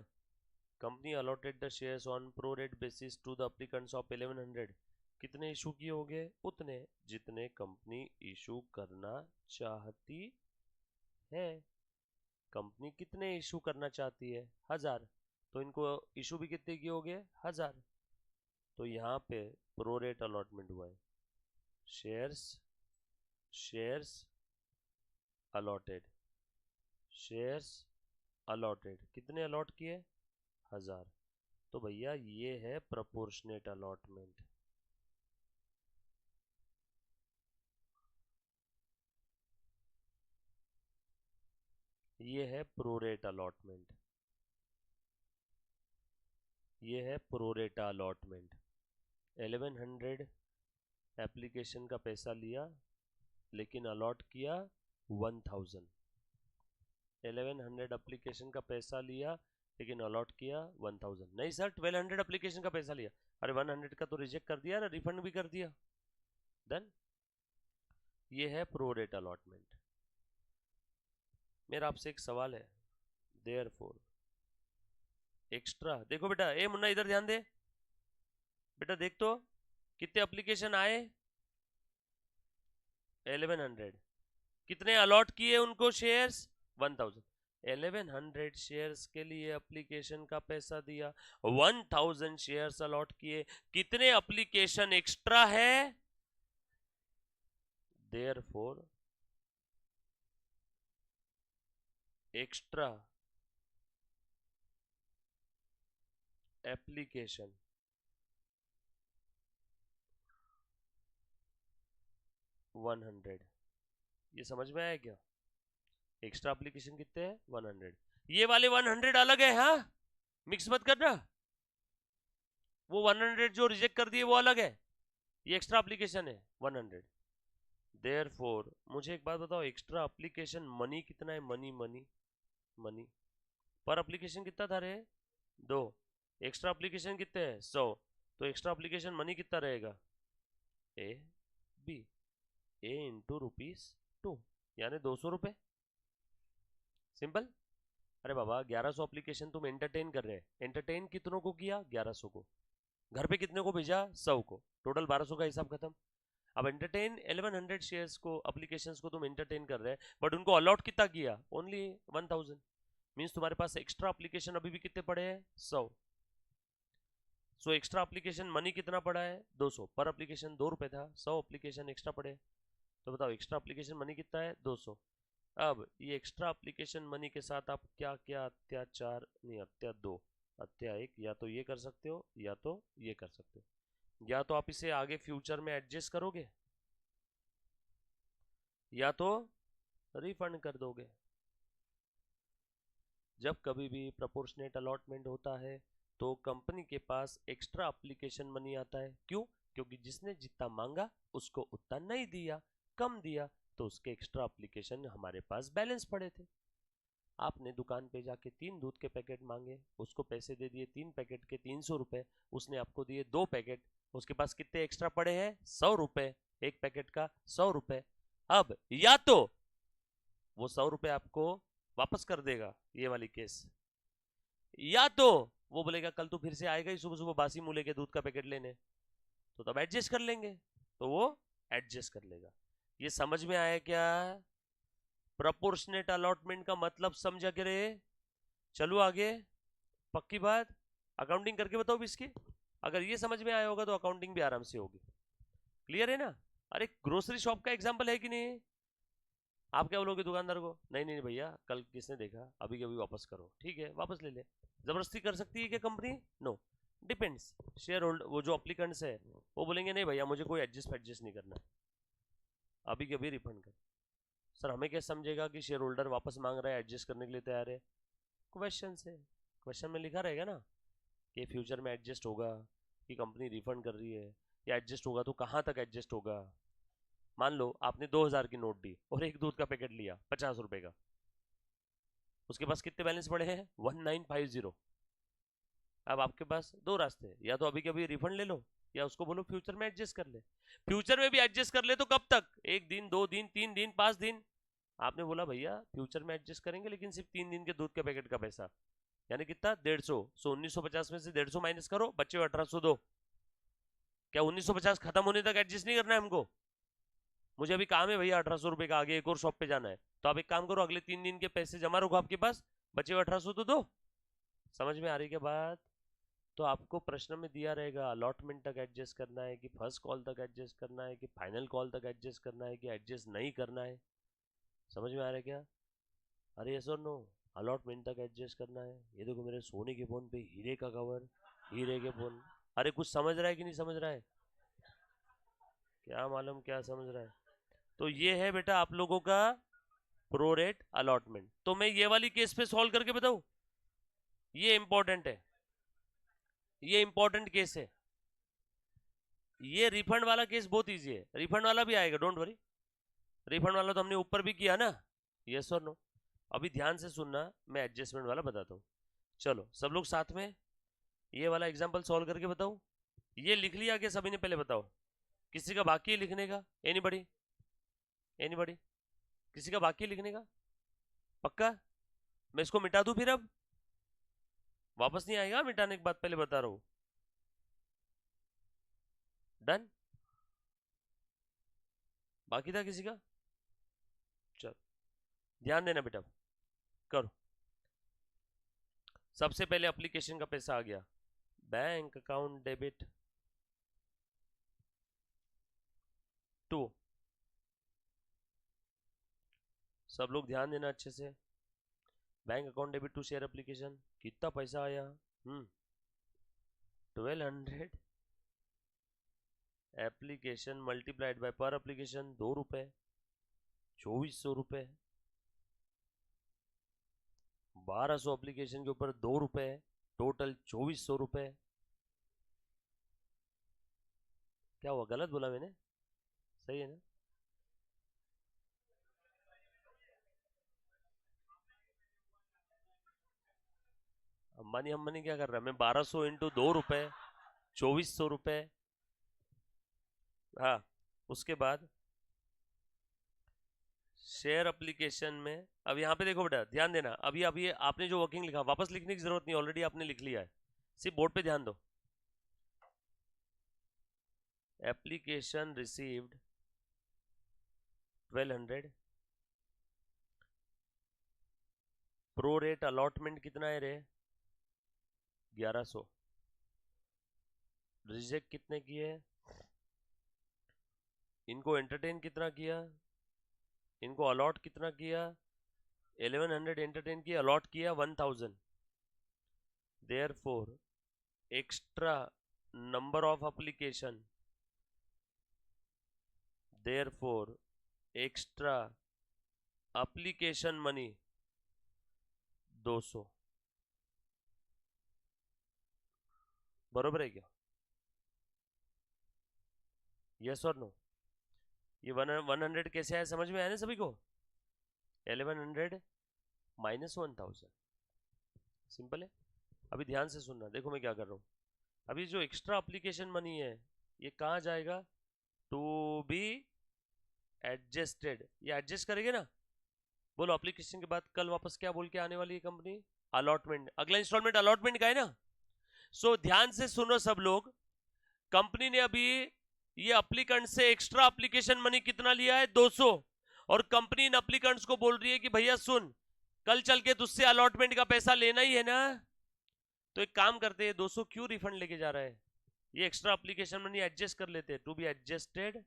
company allotted the shares on pro rata basis to the applicants of 1100। कितने इशू किए होंगे? उतने जितने कंपनी इशू करना चाहती है। कंपनी कितने इशू करना चाहती है? 1000। तो इनको इशू भी कितने किए होंगे? 1000। तो यहाँ पे प्रो रेट अलॉटमेंट हुआ है। Shares, shares allotted, shares allotted, कितने अलॉट किए? 1000। तो भैया ये है प्रोपोर्शनेट अलॉटमेंट। ये है प्रोरेट अलॉटमेंट, ये है प्रोरेटा अलॉटमेंट। 1100 एप्लीकेशन का पैसा लिया लेकिन अलॉट किया 1000। 1100 एप्लीकेशन का पैसा लिया लेकिन अलॉट किया 1000। नहीं सर 1200 एप्लीकेशन का पैसा लिया, अरे 100 का तो रिजेक्ट कर दिया ना, रिफंड भी कर दिया। देन ये है प्रोरेट अलॉटमेंट। मेरा आपसे एक सवाल है, देयरफॉर एक्स्ट्रा, देखो बेटा, ए मुन्ना इधर ध्यान दे बेटा, देख तो कितने एप्लीकेशन आए? 1100। कितने अलॉट किए उनको शेयर्स? 1000। 1100 शेयर्स के लिए एप्लीकेशन का पैसा दिया, 1000 शेयर्स अलॉट किए, कितने एप्लीकेशन एक्स्ट्रा है? Therefore extra application one 100। ये समझ में आया क्या? एक्स्ट्रा एप्लीकेशन कितने हैं? 100। ये वाले 100 अलग है, हाँ मिक्स मत करना। वो 100 जो रिजेक्ट कर दिए वो अलग है, ये एक्स्ट्रा एप्लीकेशन है 100। देयरफॉर मुझे एक बात बताओ, एक्स्ट्रा एप्लीकेशन मनी कितना है? मनी मनी मनी पर एप्लीकेशन कितना था रे? 2। एक्स्ट्रा एप्लीकेशन कितने हैं? 100। तो एक्स्ट्रा एप्लीकेशन मनी कितना रहेगा? ए बी, ए इंटू ₹2 यानी 200 रुपए। सिंपल। अरे बाबा 1100 एप्लीकेशन तुम एंटरटेन कर रहे हैं, एंटरटेन कितनों को किया? 1100 को। घर पे कितने को भेजा? 100 को। टोटल 1200 का हिसाब खत्म। अब एंटरटेन 1100 शेयर्स को, एप्लीकेशंस को तुम एंटरटेन कर रहे हैं, बट उनको अलॉट कितना किया? ओनली 1000। मींस तुम्हारे पास एक्स्ट्रा एप्लीकेशन अभी भी कितने पड़े हैं? 100। सो एक्स्ट्रा एप्लीकेशन मनी कितना पड़ा है? 200। पर एप्लीकेशन 2 रुपए था, 100 एप्लीकेशन एक्स्ट्रा पड़े, तो बताओ एक्स्ट्रा एप्लीकेशन मनी कितना है? 200। अब ये एक्स्ट्रा एप्लीकेशन मनी के साथ आप क्या क्या अत्याचार, नहीं अत्या 2, अत्या 1, या तो ये कर सकते हो या तो ये कर सकते हो। या तो आप इसे आगे फ्यूचर में एडजस्ट करोगे या तो रिफंड कर दोगे। जब कभी भी प्रोपोर्शनेट अलॉटमेंट होता है तो कंपनी के पास एक्स्ट्रा एप्लीकेशन मनी आता है। क्यों? क्योंकि जिसने जितना मांगा उसको उतना नहीं दिया, कम दिया, तो उसके एक्स्ट्रा एप्लीकेशन हमारे पास बैलेंस पड़े थे। आपने दुकान पे जाके 3 दूध के पैकेट मांगे, उसको पैसे दे दिए 3 पैकेट के 300 रुपए, उसने आपको दिए 2 पैकेट, उसके पास कितने एक्स्ट्रा पड़े हैं? 100 रुपए, एक पैकेट का 100 रुपए। अब या तो वो 100 रुपए आपको वापस कर देगा, ये वाली केस, या तो वो बोलेगा कल तो फिर से आएगा ही सुबह सुबह बासी मूल्य के दूध का पैकेट लेने, तो तब एडजस्ट कर लेंगे, तो वो एडजस्ट कर लेगा। ये समझ में आया क्या? प्रोपोर्शनेट अलॉटमेंट का मतलब समझा के रे? चलो आगे, पक्की बात, अकाउंटिंग करके बताओ भी इसकी। अगर ये समझ में आया होगा तो अकाउंटिंग भी आराम से होगी। क्लियर है ना? अरे ग्रोसरी शॉप का एग्जांपल है कि नहीं? आप क्या बोलोगे दुकानदार को? नहीं नहीं भैया कल किसने देखा, अभी के अभी वापस करो। ठीक है वापस ले ले। जबरदस्ती कर सकती है क्या company? No, depends. Shareholder, वो जो अप्लीकेंट्स है वो बोलेंगे नहीं भैया मुझे कोई एडजस्ट नहीं करना है, अभी के अभी रिफंड कर। सर हमें कैसे समझेगा कि शेयर होल्डर वापस मांग रहा है, एडजस्ट करने के लिए तैयार है? क्वेश्चन से, क्वेश्चन में लिखा रहेगा ना कि फ्यूचर में एडजस्ट होगा, कि कंपनी रिफंड कर रही है, या एडजस्ट होगा तो कहाँ तक एडजस्ट होगा। मान लो आपने 2000 की नोट दी और एक दूध का पैकेट लिया 50 रुपए का, उसके पास कितने बैलेंस पड़े हैं? 1950। अब आपके पास दो रास्ते हैं, या तो अभी के अभी रिफंड ले लो, या उसको बोलो फ्यूचर में एडजस्ट कर ले। फ्यूचर में भी एडजस्ट कर ले तो कब तक? 1 दिन, 2 दिन, 3 दिन, 5 दिन। आपने बोला भैया फ्यूचर में एडजस्ट करेंगे लेकिन सिर्फ 3 दिन के दूध के पैकेट का पैसा, यानी कितना? 150। सो 1950 में से 150 माइनस करो, बच्चे 1800 दो। क्या 1950 खत्म होने तक एडजस्ट नहीं करना है हमको? मुझे अभी काम है भैया 1800 रुपए का, आगे एक और शॉप पे जाना है, तो आप एक काम करो, अगले 3 दिन के पैसे जमा रखो आपके पास, बचे 1800 तो दो। समझ में आ रही क्या बात? तो आपको प्रश्न में दिया रहेगा अलॉटमेंट तक एडजस्ट करना है, कि फर्स्ट कॉल तक एडजस्ट करना है, कि फाइनल कॉल तक एडजस्ट करना है, कि एडजस्ट नहीं करना है। समझ में आ रहा है क्या? अरे यस और नो, अलॉटमेंट तक एडजस्ट करना है। ये देखो मेरे सोने के फोन पे हीरे का कवर, हीरे के फोन। अरे कुछ समझ रहा है कि नहीं समझ रहा है? क्या मालूम क्या समझ रहा है। तो ये है बेटा आप लोगों का प्रो रेट अलॉटमेंट। तो मैं ये वाली केस पे सॉल्व करके बताऊं, ये इंपॉर्टेंट है, ये इंपॉर्टेंट केस है। ये रिफंड वाला केस बहुत इजी है, रिफंड वाला भी आएगा, डोंट वरी। रिफंड वाला तो हमने ऊपर भी किया ना, यस और नो। अभी ध्यान से सुनना, मैं एडजस्टमेंट वाला बताता हूँ। चलो सब लोग साथ में ये वाला एग्जांपल सॉल्व करके बताओ। ये लिख लिया कि सभी ने? पहले बताओ, किसी का बाकी है लिखने का? एनीबॉडी? एनीबॉडी? किसी का बाकी है लिखने का? पक्का? मैं इसको मिटा दूं फिर? अब वापस नहीं आएगा मिटाने के बाद, पहले बता रहा हूं। डन? बाकी था किसी का? चल ध्यान देना बेटा, करो। सबसे पहले एप्लीकेशन का पैसा आ गया, बैंक अकाउंट डेबिट टू। सब लोग ध्यान देना अच्छे से। Bank account debit to share application, कितना पैसा आया? 1200 application multiplied by per application 2 रुपए, 2400 रुपए। 1200 एप्लीकेशन के ऊपर 2 रुपए, टोटल 2400 रुपए। क्या हुआ, गलत बोला मैंने? सही है ना? अंबानी अंबानी क्या कर रहा है? मैं 1200 इंटू 2 रुपए, 2400 रुपए। हाँ, उसके बाद शेयर एप्लीकेशन में, अब यहाँ पे देखो बेटा ध्यान देना, अभी अभी आपने जो वर्किंग लिखा वापस लिखने की जरूरत नहीं, ऑलरेडी आपने लिख लिया है, सिर्फ बोर्ड पे ध्यान दो। Application received 1200, pro rate allotment कितना है रे? 1100। रिजेक्ट कितने किए? इनको एंटरटेन कितना किया? इनको अलॉट कितना किया? 1100 एंटरटेन किया, अलॉट किया 1000। Therefore extra number of application, therefore extra application money 200। बरोबर है क्या? यस और नो? ये 100 कैसे आया, समझ में आया ना सभी को? 1100 माइनस 1000, सिंपल है। अभी ध्यान से सुनना, देखो मैं क्या कर रहा हूँ। अभी जो एक्स्ट्रा एप्लीकेशन मनी है ये कहाँ जाएगा? टू बी एडजस्टेड, ये एडजस्ट करेंगे ना। बोलो एप्लीकेशन के बाद कल वापस क्या बोल के आने वाली है कंपनी? अलॉटमेंट। अगला इंस्टॉलमेंट अलॉटमेंट का है ना। सो ध्यान से सुनो सब लोग, कंपनी ने अभी ये अप्लीकेंट से एक्स्ट्रा एप्लीकेशन मनी कितना लिया है? 200। और कंपनी इन अप्लीकेंट्स को बोल रही है कि भैया सुन, कल चल के तुझसे अलॉटमेंट का पैसा लेना ही है ना, तो एक काम करते हैं, 200 क्यों रिफंड लेके जा रहा है? ये एक्स्ट्रा एप्लीकेशन मनी एडजस्ट कर लेते हैं, to be adjusted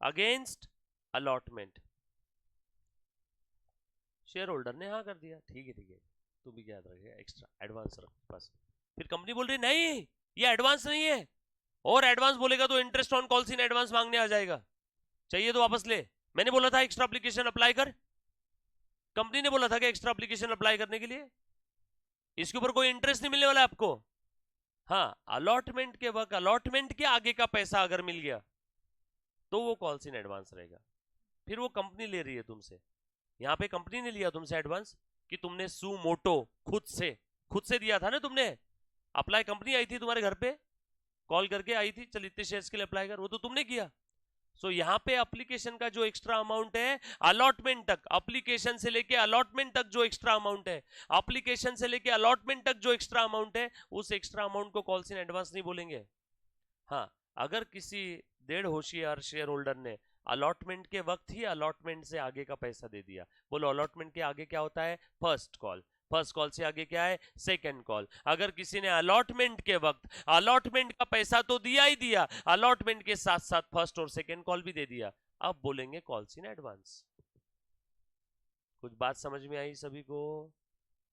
against allotment. Shareholder ने हाँ कर दिया, ठीक है ठीक है, तू भी याद रखेगा एक्स्ट्रा एडवांस रख बस। फिर कंपनी बोल रही नहीं ये एडवांस नहीं है, और एडवांस बोलेगा तो interest on calls in advance मांगने आ जाएगा। चाहिए तो वापस ले। मैंने बोला था एक्स्ट्रा एप्लीकेशन अप्लाई कर, कंपनी ने बोला था कि एक्स्ट्रा एप्लीकेशन अप्लाई करने के लिए, इसके ऊपर कोई इंटरेस्ट नहीं मिलने वाला आपको। हाँ, अलॉटमेंट के वक्त अलॉटमेंट के आगे का पैसा अगर मिल गया तो वो कॉल्स इन एडवांस रहेगा। फिर वो कंपनी ले रही है तुमसे, यहां पे कंपनी ने लिया तुमसे एडवांस कि तुमने सू मोटो खुद से दिया था ना तुमने। अप्लाई कंपनी आई थी तुम्हारे घर पे, कॉल करके आई थी, चल इतने शेयर्स के लिए अप्लाई कर, वो तो तुमने किया। सो यहाँ पे एप्लीकेशन का जो एक्स्ट्रा अमाउंट है अलॉटमेंट तक, एप्लीकेशन से लेके अलॉटमेंट तक जो एक्स्ट्रा अमाउंट है, एप्लीकेशन से लेके अलॉटमेंट तक जो एक्स्ट्रा अमाउंट है, उस एक्स्ट्रा अमाउंट को कॉल्स इन एडवांस नहीं बोलेंगे। हाँ, अगर किसी डेढ़ होशियार शेयर होल्डर ने अलॉटमेंट के वक्त ही अलॉटमेंट से आगे का पैसा दे दिया, बोलो अलॉटमेंट के आगे क्या होता है? First call. फर्स्ट कॉल से आगे क्या है? Second call. अगर किसी ने अलॉटमेंट के वक्त अलॉटमेंट का पैसा तो दिया ही दिया, अलॉटमेंट के साथ साथ फर्स्ट और सेकंड कॉल भी दे दिया, अब बोलेंगे कॉल्स इन एडवांस। कुछ बात समझ में आई सभी को?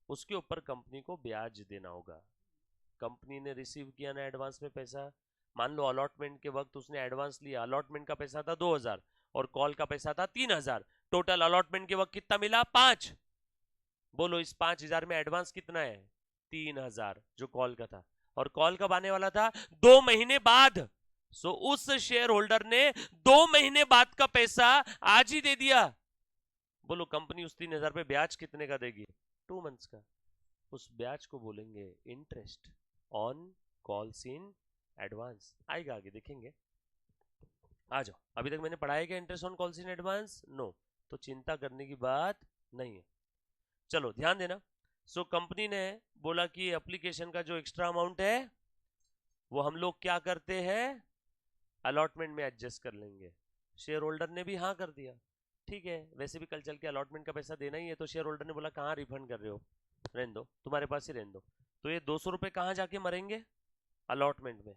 उसके ऊपर कंपनी को ब्याज देना होगा। कंपनी ने रिसीव किया ना एडवांस में पैसा, मान लो अलॉटमेंट के वक्त उसने एडवांस लिया, अलॉटमेंट का पैसा था 2000 और कॉल का पैसा था 3000, टोटल अलॉटमेंट के वक्त कितना मिला? 5। बोलो इस 5000 में एडवांस कितना है? 3000 जो कॉल का था, और कॉल कब आने वाला था? 2 महीने बाद। सो उस शेयर होल्डर ने 2 महीने बाद का पैसा आज ही दे दिया। बोलो कंपनी उस 3000 पे ब्याज कितने का देगी? 2 मंथ्स का। उस ब्याज को बोलेंगे interest on calls in advance. आएगा आगे देखेंगे। आ जाओ, अभी तक मैंने पढ़ाया क्या interest on calls in advance? No, तो चिंता करने की बात नहीं है। चलो ध्यान देना। सो कंपनी ने बोला कि एप्लीकेशन का जो एक्स्ट्रा अमाउंट है वो हम लोग क्या करते हैं? अलॉटमेंट में एडजस्ट कर लेंगे। शेयर होल्डर ने भी हाँ कर दिया, ठीक है, वैसे भी कल चल के अलॉटमेंट का पैसा देना ही है, तो शेयर होल्डर ने बोला कहाँ रिफंड कर रहे हो, रहने दो, तुम्हारे पास ही रहने दो। तो ये 200 रुपए कहाँ जाके मरेंगे? अलॉटमेंट में।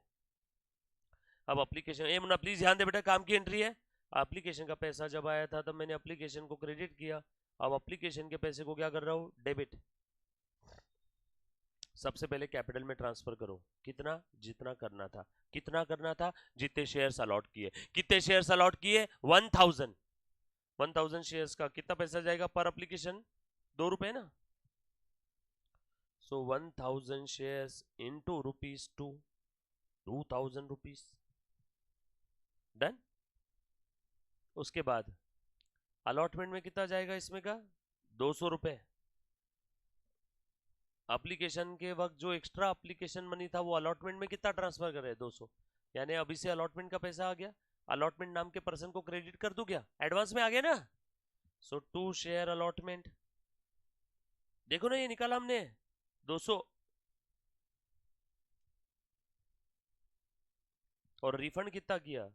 अब एप्लीकेशन, ए मुन्ना प्लीज ध्यान दे बेटा, काम की एंट्री है। एप्लीकेशन का पैसा जब आया था तब मैंने एप्लीकेशन को क्रेडिट किया, अब एप्लीकेशन के पैसे को क्या कर रहा हूँ? डेबिट। सबसे पहले कैपिटल में ट्रांसफर करो, कितना? जितना करना था। कितना करना था? जितने शेयर्स अलॉट किए। कितने शेयर्स अलॉट किए? 1000। 1000 शेयर्स का कितना पैसा जाएगा पर एप्लीकेशन? 2 रुपए ना। सो 1000 शेयर्स इंटू ₹2, 2000 रुपीज। डन। उसके बाद अलॉटमेंट में कितना जाएगा इसमें का? 200 रुपए। एप्लीकेशन के वक्त जो एक्स्ट्रा एप्लीकेशन मनी था वो अलॉटमेंट में कितना ट्रांसफर करे? 200। यानी अभी से अलॉटमेंट का पैसा आ गया, अलॉटमेंट नाम के पर्सन को क्रेडिट कर दूं क्या? एडवांस में आ गया ना। सो 2 शेयर अलॉटमेंट, देखो ना ये निकाला हमने 200, और रिफंड कितना किया?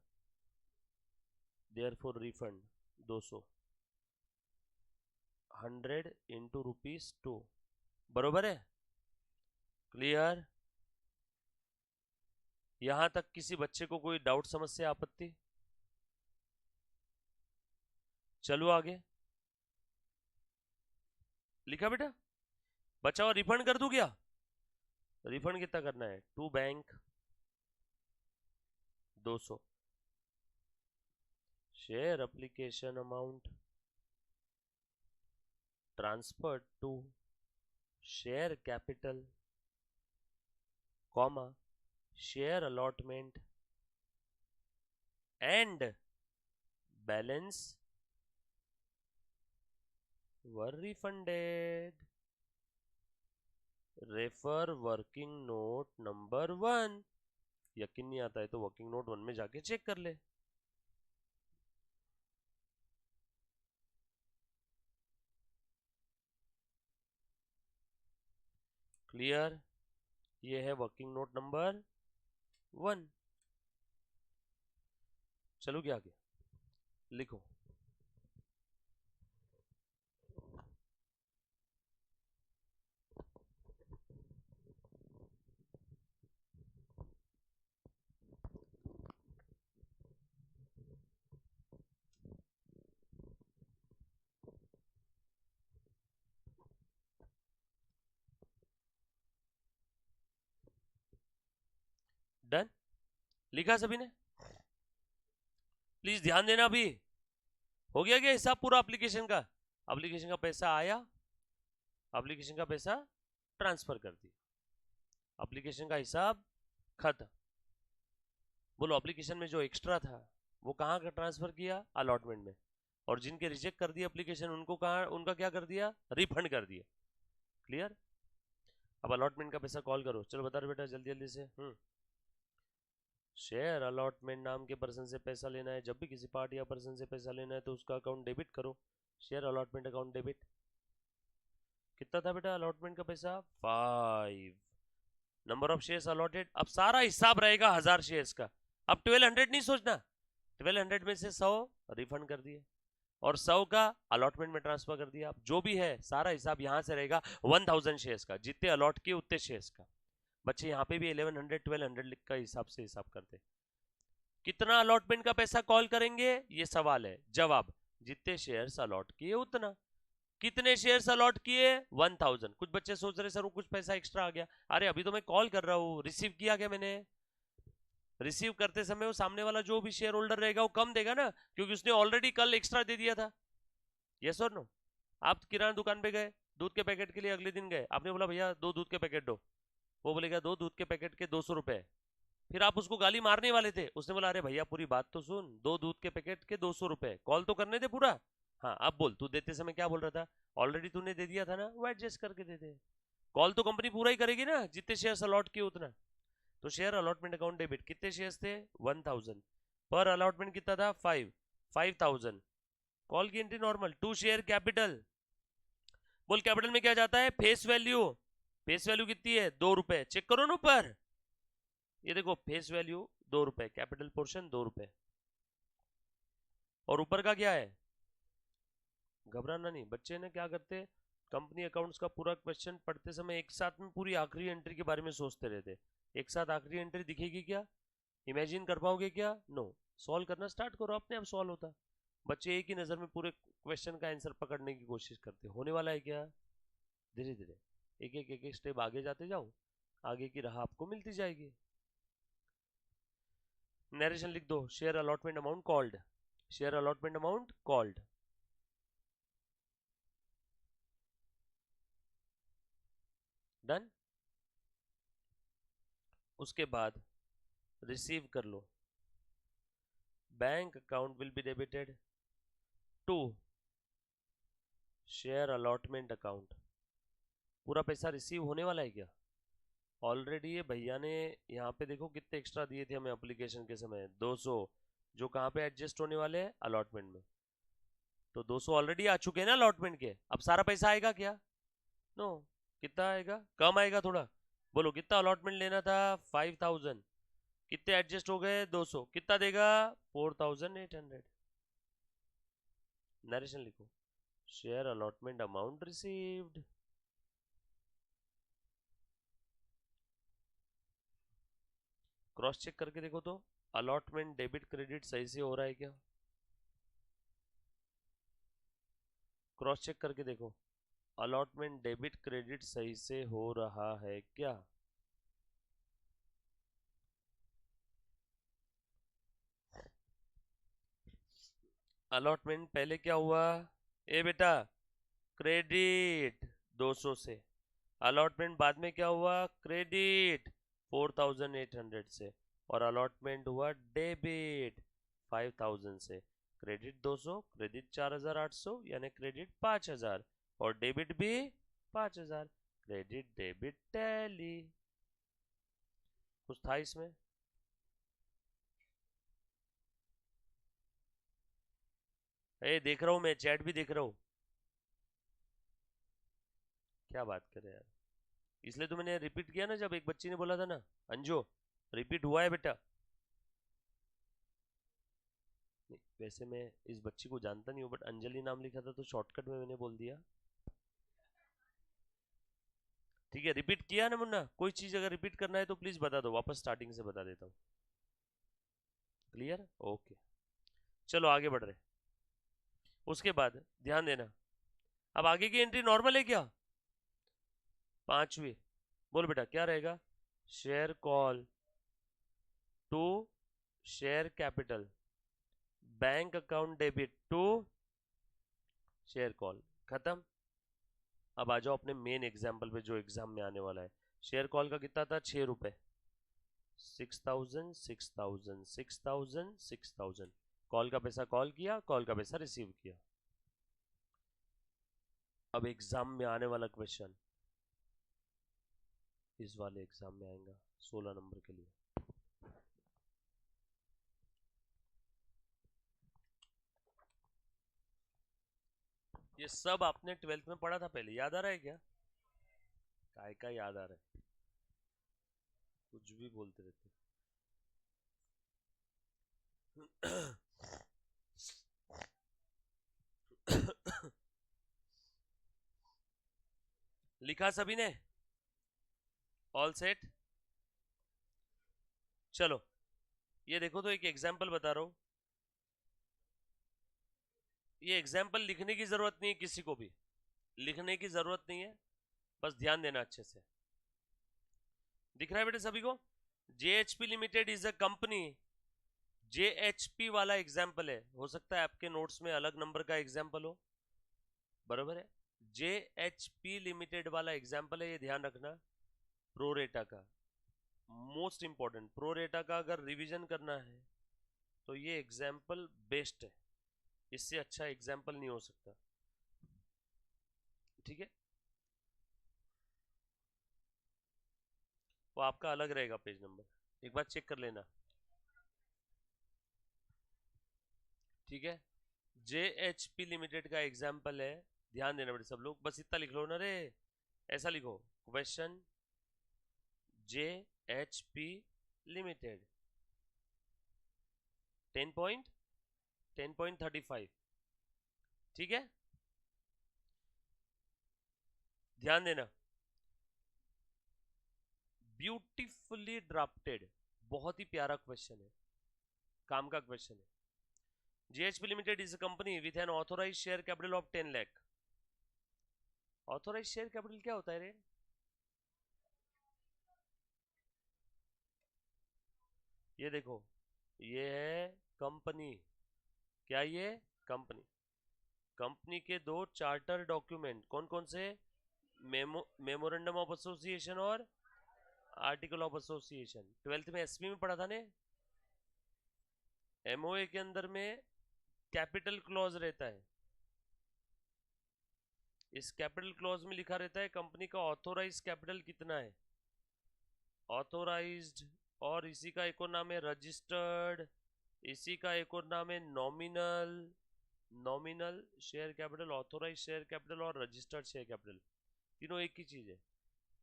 देयरफॉर रिफंड 200, 100 इंटू ₹2, बरोबर है? क्लियर? यहां तक किसी बच्चे को कोई डाउट, समस्या, आपत्ति? चलो आगे। लिखा बेटा? बचा हुआ रिफंड कर दूं क्या? रिफंड कितना करना है? To bank 200, share application amount transfer to share capital, comma share allotment and balance were refunded. Refer working note number 1। यकीन नहीं आता है तो वर्किंग नोट 1 में जाके चेक कर ले। क्लियर? ये है वर्किंग नोट नंबर 1। चलो क्या आगे लिखो। डन? लिखा सभी ने? प्लीज ध्यान देना। भी हो गया क्या हिसाब पूरा एप्लीकेशन का? एप्लीकेशन का पैसा आया, एप्लीकेशन का पैसा ट्रांसफर कर दिया, एप्लीकेशन का हिसाब खत्म। बोलो एप्लीकेशन में जो एक्स्ट्रा था वो कहाँ का ट्रांसफर किया? अलॉटमेंट में। और जिनके रिजेक्ट कर दिया एप्लीकेशन उनको कहाँ, उनका क्या कर दिया? रिफंड कर दिया। क्लियर? अब अलॉटमेंट का पैसा कॉल करो। चलो बता रहे बेटा जल्दी जल्दी से। शेयर अलॉटमेंट नाम के पर्सन से पैसा लेना है। जब भी किसी पार्टी या पर्सन से पैसा लेना है तो उसका अकाउंट डेबिट करो। Share allotment account debit. कितना था बेटा अलॉटमेंट का पैसा? 5। Number of shares allotted. अब सारा हिसाब रहेगा 1000 शेयर्स का। अब 1200 नहीं सोचना, 1200 में से 100 रिफंड कर दिए और 100 का अलॉटमेंट में ट्रांसफर कर दिया। जो भी है सारा हिसाब यहां से रहेगा 1000 शेयर्स का। जितने अलॉट किए उतने शेयर्स का। बच्चे यहाँ पे भी 1100 1200 लिख का हिसाब से हिसाब करते। कितना अलॉटमेंट का पैसा कॉल करेंगे ये सवाल है। जवाब जितने शेयर्स अलॉट किए उतना। कितने शेयर्स अलॉट किए? 1000। कुछ बच्चे सोच रहे सर कुछ पैसा एक्स्ट्रा आ गया। अरे अभी तो मैं कॉल कर रहा हूँ, रिसीव किया क्या मैंने? रिसीव करते समय वो सामने वाला जो भी शेयर होल्डर रहेगा वो कम देगा ना, क्योंकि उसने ऑलरेडी कल एक्स्ट्रा दे दिया था। यस और नो? आप किराना दुकान पे गए, दूध के पैकेट के लिए अगले दिन गए, आपने बोला भैया 2 दूध के पैकेट दो। वो बोलेगा 2 दूध के पैकेट के 200 रुपए। फिर आप उसको गाली मारने वाले थे, उसने बोला अरे भैया पूरी बात तो सुन, 2 दूध के पैकेट के 200 रुपए, कॉल तो करने दे पूरा। हाँ अब बोल, तू देते समय क्या बोल रहा था? ऑलरेडी तूने दे दिया था ना, वो एडजस्ट करके दे दे। कॉल तो कंपनी पूरा ही करेगी ना, जितने शेयर्स अलॉट किए उतना। तो शेयर अलॉटमेंट अकाउंट डेबिट। कितने शेयर्स थे? 1000। पर अलॉटमेंट कितना था? 5000। कॉल की एंट्री नॉर्मल। 2 share capital. बोल कैपिटल में क्या जाता है? Face value. फेस वैल्यू कितनी है? 2 रुपए। चेक करो ना ऊपर, ये देखो फेस वैल्यू 2 रुपए, कैपिटल पोर्शन 2 रुपए। और ऊपर का क्या है? घबराना नहीं। बच्चे ने क्या करते, कंपनी अकाउंट्स का पूरा क्वेश्चन पढ़ते समय एक साथ में पूरी आखिरी एंट्री के बारे में सोचते रहते। एक साथ आखिरी एंट्री दिखेगी क्या? इमेजिन कर पाओगे क्या? नो। सॉल्व करना स्टार्ट करो, अपने आप सॉल्व होता। बच्चे एक ही नजर में पूरे क्वेश्चन का आंसर पकड़ने की कोशिश करते। होने वाला है क्या? धीरे धीरे एक एक स्टेप आगे जाते जाओ, आगे की राह आपको मिलती जाएगी। नरेशन लिख दो। Share allotment amount called. Share allotment amount called. Done. उसके बाद रिसीव कर लो। Bank account will be debited to share allotment account. पूरा पैसा रिसीव होने वाला है क्या? ऑलरेडी ये भैया ने यहाँ पे देखो कितने एक्स्ट्रा दिए थे हमें एप्लीकेशन के समय, 200, जो कहाँ पे एडजस्ट होने वाले हैं? अलॉटमेंट में। तो 200 ऑलरेडी आ चुके हैं ना अलॉटमेंट के। अब सारा पैसा आएगा क्या? नो। कितना आएगा? कम आएगा थोड़ा। बोलो कितना अलॉटमेंट लेना था? 5000। कितने एडजस्ट हो गए? 200। कितना देगा? 4800। नरेशन लिखो। Share allotment amount received. Cross check करके देखो तो अलॉटमेंट डेबिट क्रेडिट सही से हो रहा है क्या? क्रॉस चेक करके देखो अलॉटमेंट डेबिट क्रेडिट सही से हो रहा है क्या? अलॉटमेंट पहले क्या हुआ? ए बेटा क्रेडिट 200 से। अलॉटमेंट बाद में क्या हुआ? क्रेडिट 4800 से। और अलॉटमेंट हुआ डेबिट 5000 से। क्रेडिट 200, क्रेडिट 4800 यानी क्रेडिट 5000, और डेबिट भी 5000। Credit debit tally. कुछ था इसमें? ए देख रहा हूं मैं, चैट भी देख रहा हूं। क्या बात कर रहे हैं यार? इसलिए तो मैंने रिपीट किया ना, जब एक बच्ची ने बोला था ना, अंजो रिपीट हुआ है बेटा। नहीं, वैसे मैं इस बच्ची को जानता नहीं हूँ, बट अंजलि नाम लिखा था तो शॉर्टकट में मैंने बोल दिया। ठीक है, रिपीट किया ना मुन्ना? कोई चीज अगर रिपीट करना है तो प्लीज बता दो, वापस स्टार्टिंग से बता देता हूँ। क्लियर? ओके। चलो आगे बढ़ रहे। उसके बाद ध्यान देना, अब आगे की एंट्री नॉर्मल है क्या? 5वीं। बोल बेटा क्या रहेगा? Share call to share capital bank account debit to share call, खत्म। अब आ जाओ अपने मेन एग्जाम्पल पे जो एग्जाम में आने वाला है। शेयर कॉल का कितना था, 6 रुपए। 6,000 6,000 6,000 6,000, कॉल का पैसा कॉल किया, कॉल का पैसा रिसीव किया। अब एग्जाम में आने वाला क्वेश्चन, इस वाले एग्जाम में आएगा 16 नंबर के लिए। ये सब आपने 12th में पढ़ा था पहले, याद आ रहा है क्या? काय का याद आ रहा है, कुछ भी बोलते रहते। लिखा सभी ने? All set? चलो ये देखो, तो एक एग्जाम्पल बता रहा हूं। ये एग्जाम्पल लिखने की जरूरत नहीं है, किसी को भी लिखने की जरूरत नहीं है, बस ध्यान देना अच्छे से। दिख रहा है बेटे सभी को? जेएचपी लिमिटेड इज अ कंपनी। जेएचपी वाला एग्जाम्पल है, हो सकता है आपके नोट्स में अलग नंबर का एग्जाम्पल हो, बराबर है। जेएचपी लिमिटेड वाला एग्जाम्पल है, ये ध्यान रखना। प्रोरेटा का मोस्ट इंपॉर्टेंट, प्रोरेटा का अगर रिवीजन करना है तो ये एग्जाम्पल बेस्ट है, इससे अच्छा एग्जाम्पल नहीं हो सकता, ठीक है। वो आपका अलग रहेगा पेज नंबर, एक बार चेक कर लेना, ठीक है। जेएचपी लिमिटेड का एग्जाम्पल है, ध्यान देना बेटे सब लोग, बस इतना लिख लो ना रे, ऐसा लिखो क्वेश्चन जेएचपी लिमिटेड 10.35, ठीक है। ध्यान देना, ब्यूटीफुली ड्राफ्टेड, बहुत ही प्यारा क्वेश्चन है, काम का क्वेश्चन है। JHP limited is a company with an authorised share capital of 10 lakh. Authorised share capital क्या होता है रे? ये देखो, ये है कंपनी, क्या ये कंपनी, कंपनी के दो चार्टर डॉक्यूमेंट, कौन कौन से? मेमोरेंडम ऑफ एसोसिएशन और आर्टिकल ऑफ एसोसिएशन। 12th में एसपी में पढ़ा था ने। एमओए के अंदर में कैपिटल क्लॉज रहता है, इस कैपिटल क्लॉज में लिखा रहता है कंपनी का ऑथोराइज कैपिटल कितना है, ऑथोराइज्ड, और इसी का एक और नाम है रजिस्टर्ड, इसी का एक और नाम है nominal. Nominal share capital, authorise share capital और रजिस्टर्ड शेयर कैपिटल, तीनों एक ही चीज है।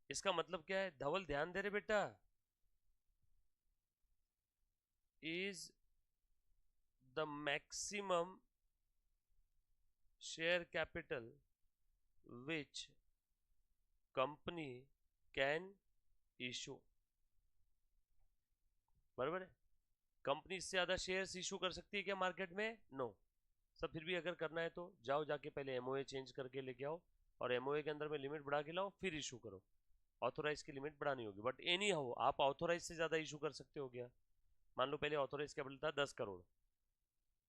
इसका मतलब क्या है धवल, ध्यान दे रहे बेटा, is the maximum share capital which company can issue, बराबर है। कंपनी इससे ज्यादा शेयर्स इशू कर सकती है क्या मार्केट में? नो। सब फिर भी अगर करना है तो जाओ जाके पहले एमओए चेंज करके लेके आओ, और एमओए के अंदर में लिमिट बढ़ा के लाओ, फिर इशू करो। ऑथोराइज की लिमिट बढ़ानी होगी, बट एनी हाउ आप ऑथोराइज से ज्यादा इशू कर सकते हो क्या? मान लो पहले ऑथोराइज कैपिटल था 10 करोड़,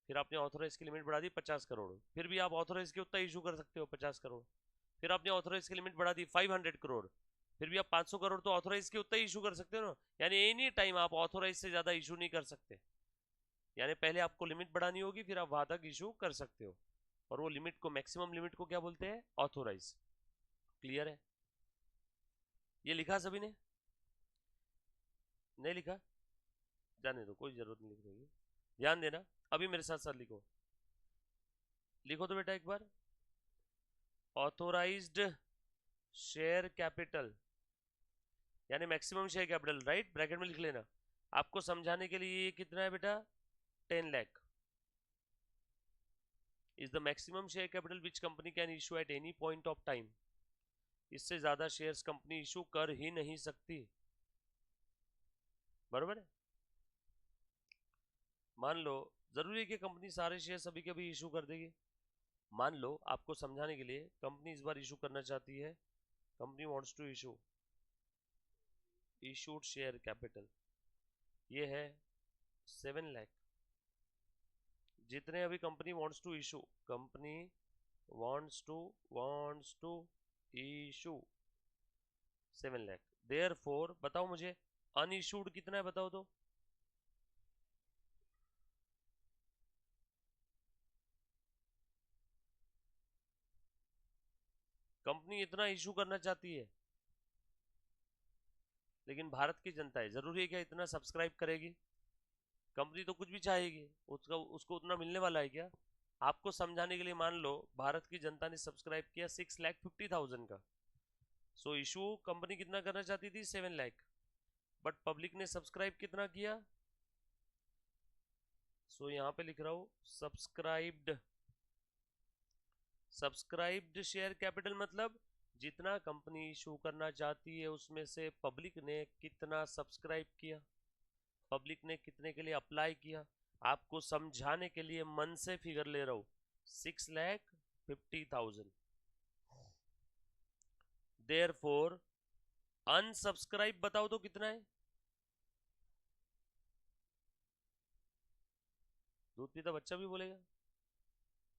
फिर आपने ऑथोराइज की लिमिट बढ़ा दी 50 करोड़, फिर भी आप ऑथोराइज के उतना इशू कर सकते हो 50 करोड़। फिर आपने ऑथोराइज की लिमिट बढ़ा दी 500 करोड़, फिर भी आप 500 करोड़ तो ऑथोराइज के उतना ही इशू कर सकते हो ना। यानी एनी टाइम आप ऑथोराइज से ज्यादा इशू नहीं कर सकते, यानी पहले आपको लिमिट बढ़ानी होगी, फिर आप वहां तक इशू कर सकते हो, और वो लिमिट को, मैक्सिमम लिमिट को क्या बोलते हैं? ऑथोराइज। क्लियर है? ये लिखा सभी ने? नहीं लिखा? जाने दो, कोई जरूरत नहीं लिखने की, ध्यान देना। अभी मेरे साथ साथ लिखो, लिखो तो बेटा एक बार, ऑथोराइज्ड शेयर कैपिटल यानी maximum share capital, right, bracket में लिख लेना। आपको समझाने के लिए ये कितना है बेटा? 10 lakh is the maximum share capital which company can issue at any point of time. इससे ज्यादा शेयर्स कंपनी इशू कर ही नहीं सकती, बराबर है। मान लो, जरूरी है कि कंपनी सारे शेयर सभी के भी इशू कर देगी? मान लो आपको समझाने के लिए, कंपनी इस बार इशू करना चाहती है, company wants to issue, issued share capital ये है 7 लाख, जितने अभी company wants to issue, company wants to issue 7 lakh, therefore बताओ मुझे अनइशूड कितना है, बताओ तो। कंपनी इतना इशू करना चाहती है, लेकिन भारत की जनता है, जरूरी है क्या इतना सब्सक्राइब करेगी? कंपनी तो कुछ भी चाहेगी, उसका उसको उतना मिलने वाला है क्या? आपको समझाने के लिए मान लो भारत की जनता ने सब्सक्राइब किया 6,50,000 का, सो इशू कंपनी कितना करना चाहती थी 7 लाख, बट पब्लिक ने सब्सक्राइब कितना किया, सो यहाँ पे लिख रहा हूँ सब्सक्राइब्ड शेयर कैपिटल, मतलब जितना कंपनी इशू करना चाहती है उसमें से पब्लिक ने कितना सब्सक्राइब किया, पब्लिक ने कितने के लिए अप्लाई किया। आपको समझाने के लिए मन से फिगर ले रहा हूं, 6,50,000। देयरफॉर अनसब्सक्राइब बताओ तो कितना है? दूध पीता बच्चा भी बोलेगा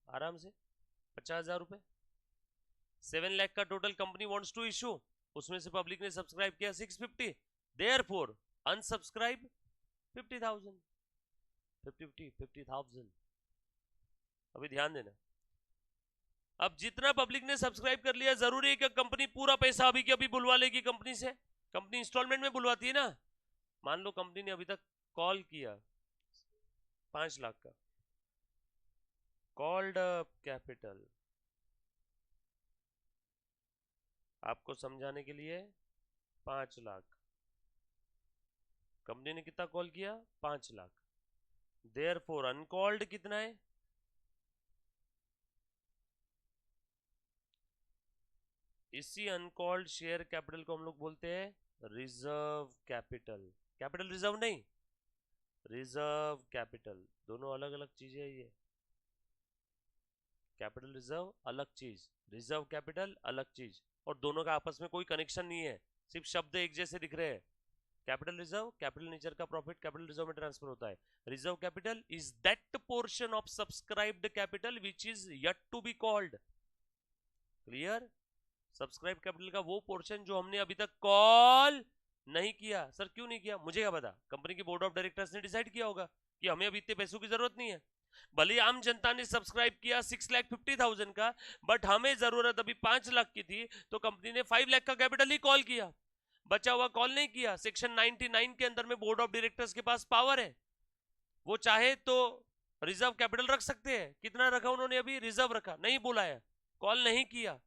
आराम से, 50,000 रुपए। 7 लाख का total company wants to issue, उसमें से पब्लिक ने सब्सक्राइब किया 650, देयरफॉर अनसब्सक्राइब 50,000, 50,000। अभी ध्यान देना, अब जितना पब्लिक ने सब्सक्राइब कर लिया, जरूरी है कि कंपनी पूरा पैसा अभी के अभी बुलवा लेगी कंपनी से? कंपनी इंस्टॉलमेंट में बुलवाती है ना। मान लो कंपनी ने अभी तक कॉल किया 5 लाख का, कॉल्ड अप कैपिटल, आपको समझाने के लिए 5 लाख, कंपनी ने कितना कॉल किया 5 लाख, देयरफॉर अनकॉल्ड कितना है? इसी अनकॉल्ड शेयर कैपिटल को हम लोग बोलते हैं रिजर्व कैपिटल। कैपिटल रिजर्व नहीं, रिजर्व कैपिटल, दोनों अलग अलग चीजें है ये। कैपिटल रिजर्व अलग चीज, रिजर्व कैपिटल अलग चीज, और दोनों का आपस में कोई कनेक्शन नहीं है, सिर्फ शब्द एक जैसे दिख रहे हैं। कैपिटल रिजर्व कैपिटल नेचर का प्रॉफिट कैपिटल रिजर्व में ट्रांसफर होता है। Reserve capital is that portion of subscribed capital which is yet to be called. Clear? Subscribe capital का वो पोर्शन जो हमने अभी तक कॉल नहीं किया। सर क्यों नहीं किया? मुझे क्या पता, कंपनी के बोर्ड ऑफ डायरेक्टर्स ने डिसाइड किया होगा कि हमें अभी इतने पैसों की जरूरत नहीं है। भले आम जनता ने सब्सक्राइब किया 6,50,000 का, बट हमें जरूरत अभी 5 लाख की थी, तो कंपनी ने 5 लाख का कैपिटल ही कॉल किया, बचा हुआ कॉल नहीं किया। सेक्शन 99 के अंदर में बोर्ड ऑफ डायरेक्टर्स के पास पावर है, वो चाहे तो रिजर्व कैपिटल रख सकते हैं। कितना रखा उन्होंने? अभी रिजर्व रखा, नहीं बुलाया, कॉल नहीं किया।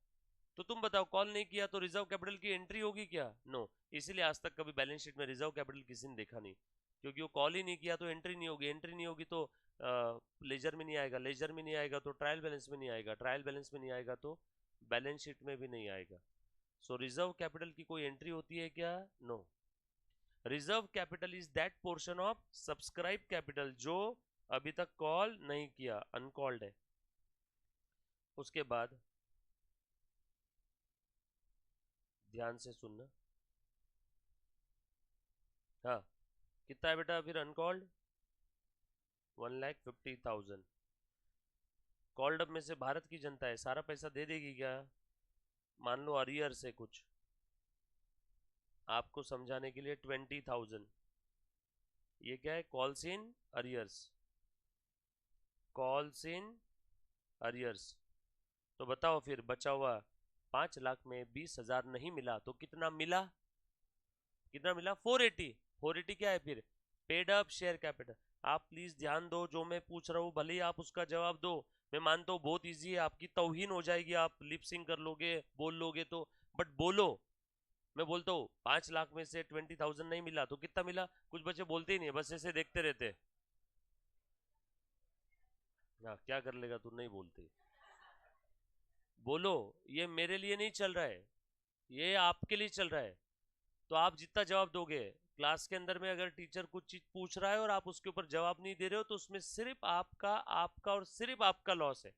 तो तुम बताओ, कॉल नहीं किया तो रिजर्व कैपिटल की एंट्री होगी क्या? नो। इसीलिए आज तक कभी बैलेंस शीट में रिजर्व कैपिटल किसी ने देखा नहीं, क्योंकि वो कॉल ही नहीं किया तो एंट्री नहीं होगी, एंट्री नहीं होगी तो लेजर में नहीं आएगा, लेजर में नहीं आएगा तो ट्रायल बैलेंस में नहीं आएगा, ट्रायल बैलेंस में नहीं आएगा तो बैलेंस शीट में भी नहीं आएगा। सो रिजर्व कैपिटल की कोई एंट्री होती है क्या? No. Reserve capital is that portion of subscribe capital जो अभी तक कॉल नहीं किया, अनकॉल्ड है। उसके बाद ध्यान से सुनना, हाँ कितना है बेटा फिर अनकॉल्ड? 1,50,000। कॉल्ड अप में से भारत की जनता है, सारा पैसा दे देगी क्या? मान लो अरियर से कुछ, आपको समझाने के लिए 20,000, ये क्या है? Calls in arrears, calls in arrears. तो बताओ फिर बचा हुआ 5 लाख में 20,000 नहीं मिला तो कितना मिला? कितना मिला? 480। 480 क्या है फिर? Paid up share capital. आप प्लीज ध्यान दो, जो मैं पूछ रहा हूँ भले ही आप उसका जवाब दो, मैं मानता हूँ बहुत इजी है, आपकी तौहीन हो जाएगी, आप लिपसिंग कर लोगे, बोल लोगे तो, बट बोलो। मैं बोलता हूँ 5 लाख में से 20,000 नहीं मिला तो कितना मिला? कुछ बच्चे बोलते ही नहीं, बस ऐसे देखते रहते। हाँ क्या कर लेगा तू, नहीं बोलते। बोलो, ये मेरे लिए नहीं चल रहा है, ये आपके लिए चल रहा है। तो आप जितना जवाब दोगे, क्लास के अंदर में अगर टीचर कुछ चीज पूछ रहा है और आप उसके ऊपर जवाब नहीं दे रहे हो, तो उसमें सिर्फ आपका आपका और सिर्फ आपका लॉस है।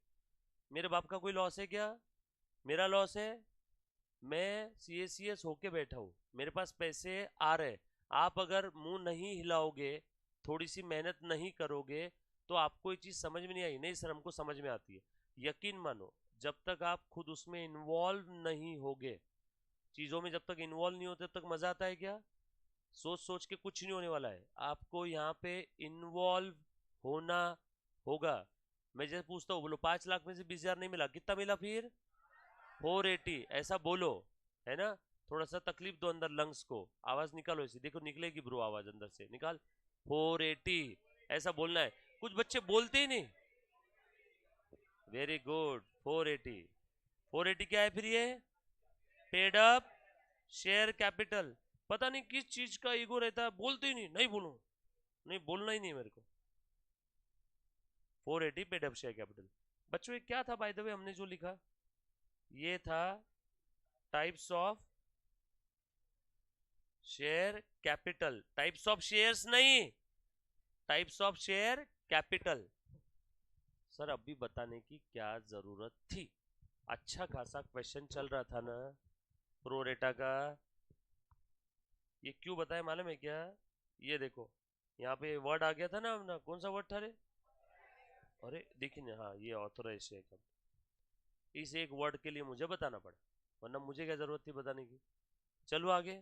मेरे बाप का कोई लॉस है क्या? मेरा लॉस है। मैं CACS होके बैठा हूँ, मेरे पास पैसे आ रहे, आप अगर मुंह नहीं हिलाओगे, थोड़ी सी मेहनत नहीं करोगे, तो आपको ये चीज समझ में नहीं आई, नहीं सर हमको समझ में आती है। यकीन मानो जब तक आप खुद उसमें इन्वॉल्व नहीं होगे, चीजों में जब तक इन्वॉल्व नहीं होते तब तक मजा आता है क्या? सोच सोच के कुछ नहीं होने वाला है, आपको यहाँ पे इन्वॉल्व होना होगा। मैं जैसे पूछता हूँ, बोलो 5 लाख में से 20,000 नहीं मिला, कितना मिला फिर? 480, ऐसा बोलो, है ना? थोड़ा सा तकलीफ दो अंदर लंग्स को, आवाज निकालो ऐसी, देखो निकलेगी ब्रो आवाज अंदर से, निकाल। 480 ऐसा बोलना है। कुछ बच्चे बोलते ही नहीं। Very good, 480। 480 क्या है फिर ये? Paid up share capital. पता नहीं किस चीज का ईगो रहता है, बोलते ही नहीं, नहीं बोलूं, नहीं बोलना ही नहीं मेरे को। 480 पेड अप शेयर कैपिटल। बच्चों ये क्या था बाय द वे हमने जो लिखा? ये था types of share capital, types of shares नहीं, types of share capital. Sir अभी बताने की क्या जरूरत थी? अच्छा खासा क्वेश्चन चल रहा था ना प्रोरेटा का। ये क्यों बताया मालूम है क्या? ये देखो यहाँ पे वर्ड आ गया था ना अपना, कौन सा वर्ड था रे? अरे देखिए ना, हाँ ये ऑथोराइज शेयर। इस एक वर्ड के लिए मुझे बताना पड़ा, वरना मुझे क्या जरूरत थी बताने की। चलो आगे।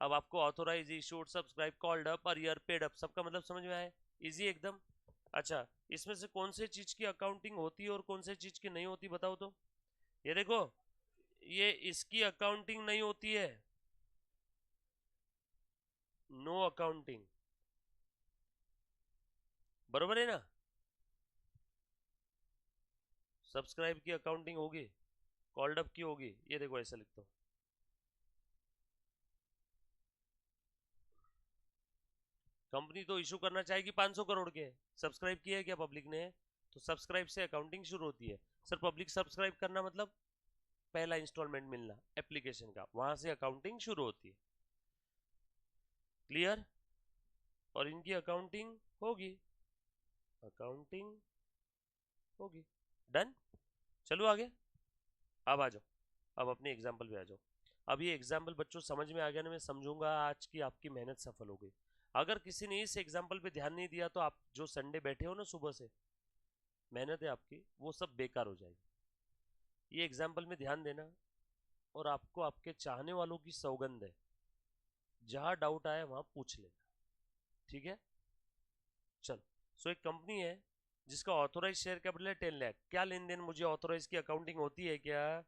अब आपको authorise, issued, subscribe, called up और ईयर पेड अप सबका मतलब समझ में आया? इजी एकदम। अच्छा, इसमें से कौन से चीज की अकाउंटिंग होती है और कौन से चीज की नहीं होती बताओ तो। ये देखो, ये इसकी अकाउंटिंग नहीं होती है, नो अकाउंटिंग, बरोबर है ना? सब्सक्राइब की अकाउंटिंग होगी, कॉल्ड अप की होगी, ये देखो ऐसा लिखता हूँ। कंपनी तो इशू करना चाहेगी 500 करोड़ के, सब्सक्राइब किया है क्या पब्लिक ने? तो सब्सक्राइब से अकाउंटिंग शुरू होती है। सर पब्लिक सब्सक्राइब करना मतलब पहला इंस्टॉलमेंट मिलना एप्लीकेशन का, वहां से अकाउंटिंग शुरू होती है। क्लियर? और इनकी अकाउंटिंग होगी, अकाउंटिंग होगी। डन। चलो आगे। अब आ जाओ, अब अपने एग्जाम्पल पे आ जाओ। अब ये एग्जाम्पल बच्चों समझ में आ गया ना? मैं समझूंगा आज की आपकी मेहनत सफल हो गई। अगर किसी ने इस एग्जाम्पल पे ध्यान नहीं दिया तो आप जो संडे बैठे हो ना सुबह से, मेहनत है आपकी वो सब बेकार हो जाएगी। ये एग्जाम्पल में ध्यान देना, और आपको आपके चाहने वालों की सौगंध है, जहां डाउट आए वहां पूछ लेना, ठीक है? चलो। सो एक कंपनी है जिसका ऑथोराइज शेयर कैपिटल है 10 लाख। क्या लेन देन, मुझे ऑथोराइज की अकाउंटिंग होती है क्या?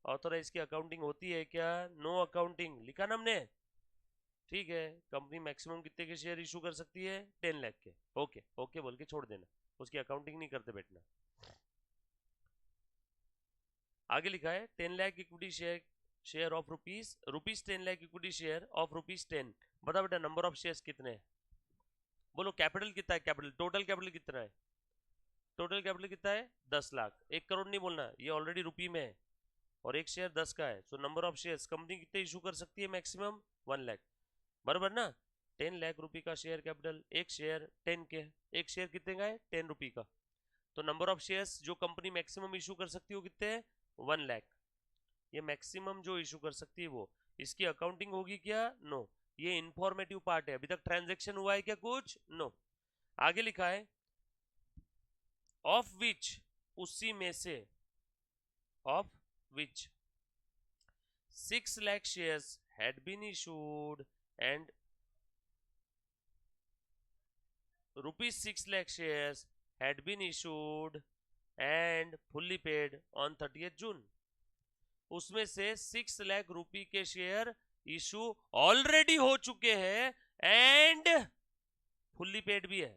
ऑथोराइज की अकाउंटिंग होती है क्या? नो अकाउंटिंग लिखा ना हमने, ठीक है। कंपनी मैक्सिमम कितने के शेयर इशू कर सकती है? 10 लाख के। ओके ओके बोल के छोड़ देना, उसकी अकाउंटिंग नहीं करते बैठना। आगे लिखा है 10 lakh equity share, share of rupees 10 lakh equity share of rupees 10। बता बेटा नंबर ऑफ शेयर्स कितने हैं? बोलो कैपिटल कितना है, कैपिटल टोटल कैपिटल कितना है? टोटल कैपिटल कितना है? 10 लाख। 1 करोड़ नहीं बोलना, ये ऑलरेडी रुपी में है, और एक शेयर 10 का है। So number of shares company कितने इशू कर सकती है? मैक्सिमम 1 लाख, बराबर ना? 10 लाख रुपी का शेयर कैपिटल, एक शेयर 10 के, एक शेयर कितने का है? 10 रुपी का। तो नंबर ऑफ शेयर्स जो कंपनी मैक्सिमम इशू कर सकती है वो कितने हैं? 1 लाख। ये मैक्सिमम जो इशू कर सकती है वो, इसकी अकाउंटिंग होगी क्या? नो। ये इंफॉर्मेटिव पार्ट है, अभी तक ट्रांजेक्शन हुआ है क्या कुछ? नो। आगे लिखा है ऑफ विच, उसी में से, of which 6 lakh shares had been issued and rupees 6 lakh shares had been issued and fully paid on 30th June। उसमें से 6 लाख रुपी के शेयर इशू ऑलरेडी हो चुके हैं एंड फुल्ली पेड भी है।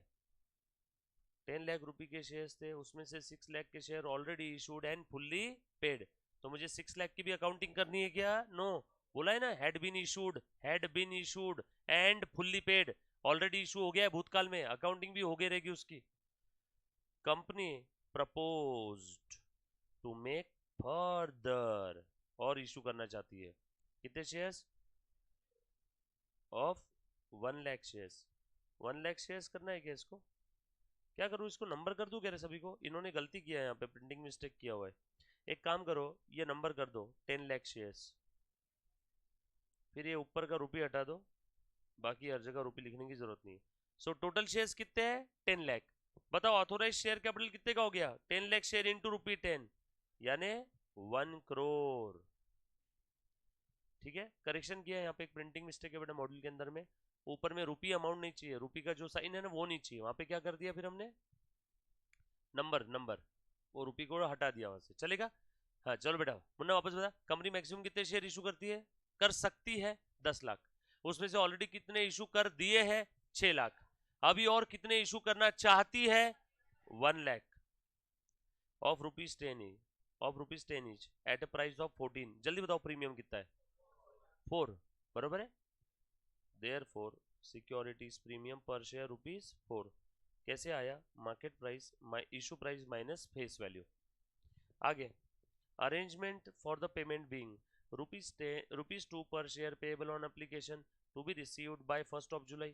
10 लाख रुपी के शेयर्स थे, उसमें से 6 लाख के share already issued and fully paid. तो मुझे 6 लाख की भी अकाउंटिंग करनी है क्या? नो। बोला है ना, had been issued and fully paid, already issue हो गया है भूतकाल में, अकाउंटिंग भी हो गई रहेगी उसकी। Company proposed to make further, और इशू करना चाहती है कितने shares? Of 1 lakh shares. 1 lakh shares करना है क्या इसको? क्या करूँ, इसको नंबर कर दूं क्या सभी को? इन्होंने गलती किया है यहाँ पे, प्रिंटिंग मिस्टेक किया हुआ है। एक काम करो, ये नंबर कर दो 10 लाख शेयर्स, फिर ये ऊपर का रुपये हटा दो, बाकी हर जगह रुपये लिखने की जरूरत नहीं। सो टोटल शेयर्स कितने हैं? 10 लाख। बताओ ऑथोराइज शेयर कैपिटल कितने का हो गया? 10 लाख शेयर इंटू ₹10 यानी 1 करोड़। ठीक है, करेक्शन किया है यहाँ पे, एक प्रिंटिंग मिस्टेक है बेटा मॉड्यूल के अंदर में। ऊपर में रुपी अमाउंट नहीं चाहिए, रुपी का जो साइन है ना वो नहीं चाहिए, वहां पे क्या कर दिया फिर हमने? नंबर, वो रुपी को हटा दिया वहां से, चलेगा? हाँ चलो बेटा मुन्ना वापस बता, कंपनी मैक्सिमम कितने शेयर इशू करती है, कर सकती है? 10 लाख। उसमें से ऑलरेडी कितने इशू कर दिए हैं? 6 लाख। अभी और कितने इशू करना चाहती है? 1 lakh of rupees 10 each at a price of 14। जल्दी बताओ प्रीमियम कितना है? 4, बरोबर है। Therefore securities premium per share ₹4। कैसे आया? Market price issue price minus face value. आगे, arrangement for the payment being ₹2 per share payable on application to be received by 1st of July।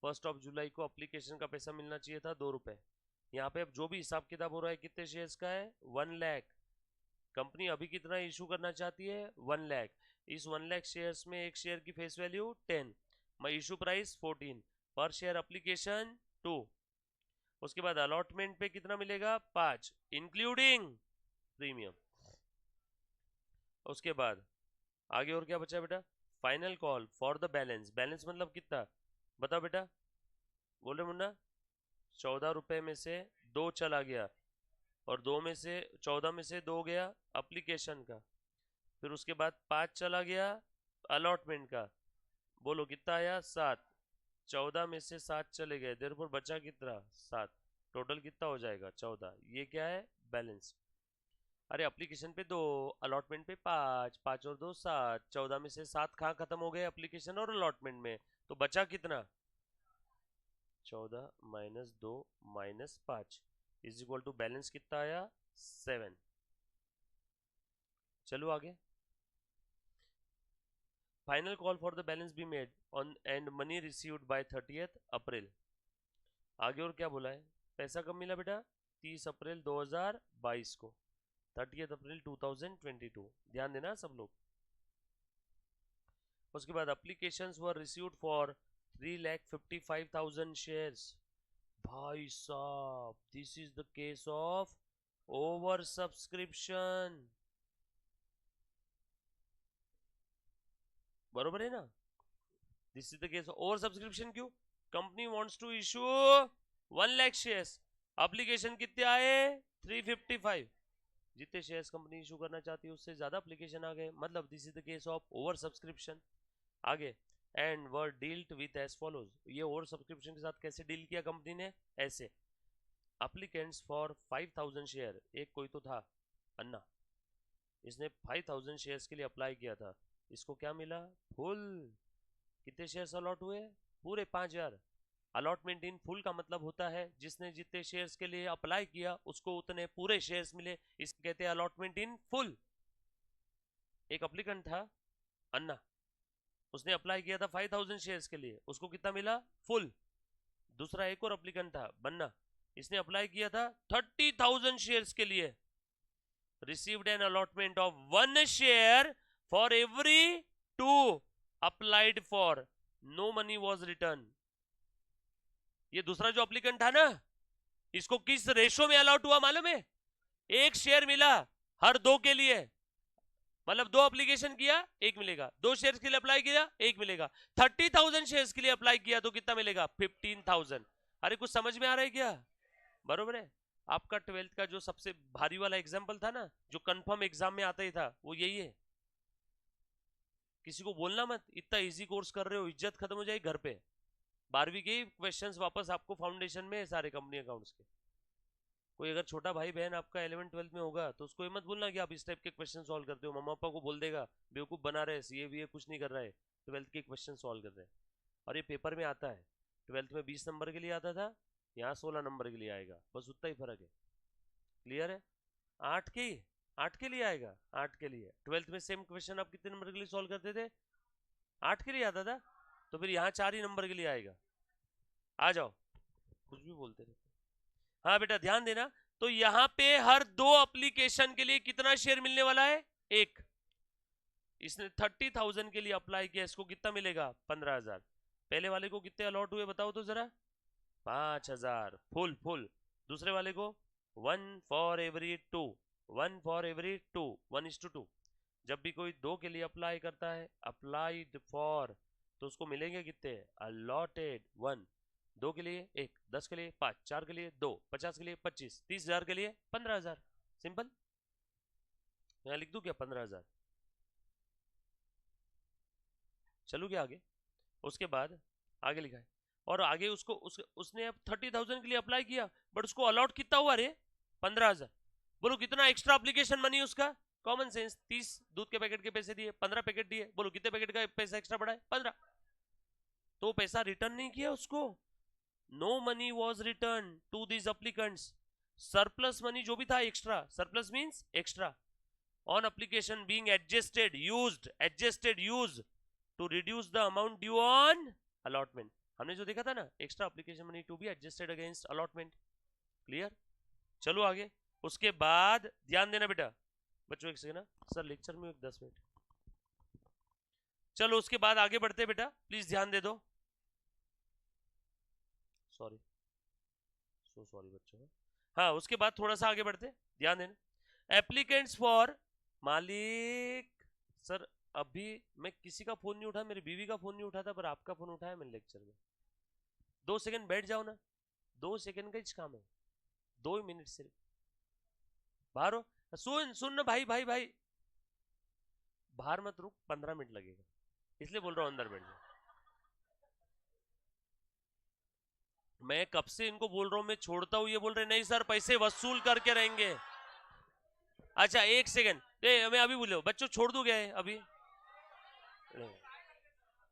1st of July को application का पैसा मिलना चाहिए था ₹2। यहाँ पे अब जो भी हिसाब किताब हो रहा है कितने शेयर्स का है? 1 लाख। कंपनी अभी कितना इशू करना चाहती है? 1 लाख। इस 1 लाख शेयर्स में एक शेयर की फेस वैल्यू 10, इशू प्राइस 14, पर शेयर एप्लीकेशन 2। उसके बाद अलॉटमेंट पे कितना मिलेगा? 5 इंक्लूडिंग प्रीमियम। उसके बाद आगे और क्या बचा बेटा? Final call for the balance. Balance मतलब कितना बताओ बेटा? बोल रहे मुन्ना? 14 रुपए में से 2 चला गया, और 14 में से 2 गया एप्लीकेशन का, फिर उसके बाद 5 चला गया अलॉटमेंट का। बोलो कितना आया? 7। 14 में से 7 चले गए, देयरफॉर बचा कितना? 7। टोटल कितना हो जाएगा? 14। ये क्या है? बैलेंस। अरे एप्लीकेशन पे 2, अलॉटमेंट पे 5, 5 और 2 7, 14 में से 7 कहाँ खत्म हो गए? एप्लीकेशन और अलॉटमेंट में। तो बचा कितना? 14 minus 2 minus 5 is equal to balance कितना आया? 7। चलो आगे, final call for the balance be made on and money received by 30th April. आगे और क्या बोला है? पैसा कब मिला बेटा? 30 अप्रैल 2022 को, 30th अप्रैल 2022। ध्यान देना सब लोग। उसके बाद applications were received for 3,55,000 shares. भाई साहब, this is the case of over subscription. बरोबर है ना? This is the case of over subscription. क्यों? Company wants to issue 1 lakh shares, application कितने आए? 355। जितने शेयर्स कंपनी इशू करना चाहती है उससे ज्यादा एप्लीकेशन आ गए, मतलब this is the case of over subscription. आगे, and were dealt with as follows. ये ओवर सब्सक्रिप्शन के साथ कैसे डील किया कंपनी ने? ऐसे, एप्लीकेंट्स फॉर 5,000 शेयर, एक कोई तो था अन्ना, इसने 5,000 शेयर्स के लिए अप्लाई किया था। इसको क्या मिला? फुल। कितने शेयर्स अलॉट हुए? पूरे 5,000। अलॉटमेंट इन फुल का मतलब होता है जिसने जितने शेयर्स के लिए अप्लाई किया उसको उतने पूरे शेयर्स मिले, इसको कहते हैं अलॉटमेंट इन फुल। एक अप्लीकेंट था अन्ना, उसने अप्लाई किया था 5,000 शेयर्स के लिए, उसको कितना मिला? फुल। दूसरा एक और अप्लीकेंट था बन्ना, इसने अप्लाई किया था 30,000 शेयर्स के लिए, received an allotment of 1 share for every 2 applied for, no money was returned। ये दूसरा जो अप्लीकेंट था ना, इसको किस रेशो में अलॉट हुआ मालूम है? 1 शेयर मिला हर 2 के लिए, मतलब 2 एप्लीकेशन किया 1 मिलेगा, 2 शेयर्स के लिए अप्लाई किया 1 मिलेगा, 30,000 शेयर्स के लिए अप्लाई किया तो कितना मिलेगा? 15,000। अरे कुछ समझ में आ रहा है क्या? बरोबर है। आपका 12th का जो सबसे भारी वाला एग्जाम्पल था ना, जो कंफर्म एग्जाम में आता ही था, वो यही है। किसी को बोलना मत इतना इजी कोर्स कर रहे हो, इज्जत खत्म हो जाएगी घर पे। 12वीं के क्वेश्चंस वापस आपको फाउंडेशन में सारे कंपनी अकाउंट्स के। कोई अगर छोटा भाई बहन आपका 11th 12th में होगा तो उसको ये मत बोलना कि आप इस टाइप के क्वेश्चन सॉल्व करते हो, मम्मा पापा को बोल देगा बेवकूफ बना रहे, सीए भी कुछ नहीं कर रहा है, 12th के क्वेश्चन सॉल्व कर रहे हैं। और ये पेपर में आता है, 12th में 20 नंबर के लिए आता था, यहाँ 16 नंबर के लिए आएगा, बस उतना ही फर्क है। क्लियर है? 8 के लिए आएगा, 8 के लिए। 12th में सेम क्वेश्चन आप कितने नंबर के लिए सॉल्व करते थे? 8 के लिए आता था, तो फिर यहाँ 4 ही नंबर के लिए आएगा। आ जाओ, कुछ भी बोलते रहते। हाँ बेटा ध्यान देना, तो यहाँ पे हर 2 एप्लीकेशन के लिए कितना शेयर मिलने वाला है? 1। इसने 30,000 के लिए अप्लाई किया, इसको कितना मिलेगा? 15,000। पहले वाले को कितने अलॉट हुए बताओ तो जरा? 5,000 फुल फुल। दूसरे वाले को 1 फॉर एवरी 2, 1 फॉर एवरी 2, 1:2। जब भी कोई 2 के लिए अप्लाई करता है, अप्लाइड फॉर, तो उसको मिलेंगे कितने? अलॉटेड 1। 2 के लिए 1, 10 के लिए 5, 4 के लिए 2, 50 के लिए 25, 30,000 के लिए 15,000। सिंपल। यहाँ लिख दूं क्या 15,000? चलू क्या आगे? उसके बाद आगे लिखा है, और आगे उसने अब 30,000 के लिए अप्लाई किया, बट उसको अलॉट कितना हुआ रे? 15,000। बोलो कितना एक्स्ट्रा एप्लीकेशन मनी उसका? कॉमन सेंस, 30 दूध के पैकेट के पैसे दिए, 15 पैकेट दिए, बोलो कितने पैकेट का पैसा एक्स्ट्रा बढ़ा है? 15। तो पैसा रिटर्न नहीं किया उसको। No money was return to this applicants. Surplus money जो भी था extra, surplus means extra, on application being adjusted used to reduce the amount due on allotment. हमने जो देखा था ना, extra application money to be adjusted against allotment. Clear? चलो आगे। उसके बाद ध्यान देना बेटा, बच्चों एक सेकंड ना, सर लेक्चर में 10 मिनट। चलो उसके बाद आगे बढ़ते बेटा, प्लीज ध्यान दे दो। सॉरी, सो सॉरी बच्चों। हाँ, उसके बाद थोड़ा सा आगे बढ़ते, ध्यान देना। एप्लीकेंट्स फॉर, मालिक सर अभी मैं किसी का फोन नहीं उठा, मेरी बीवी का फोन नहीं उठाता, पर आपका फोन उठाया मैंने लेक्चर में। 2 सेकंड बैठ जाओ ना, 2 सेकंड का ही काम है, 2 मिनट सिर्फ। बाहर हो, सुन सुन ना भाई भाई भाई, बाहर मत रुक, 15 मिनट लगेगा, इसलिए बोल रहा हूँ अंदर बैठ जाओ। मैं कब से इनको बोल रहा हूँ मैं छोड़ता हूँ, ये बोल रहे नहीं सर पैसे वसूल करके रहेंगे। अच्छा एक सेकंड, मैं अभी बोलो बच्चों छोड़ दूं क्या है अभी?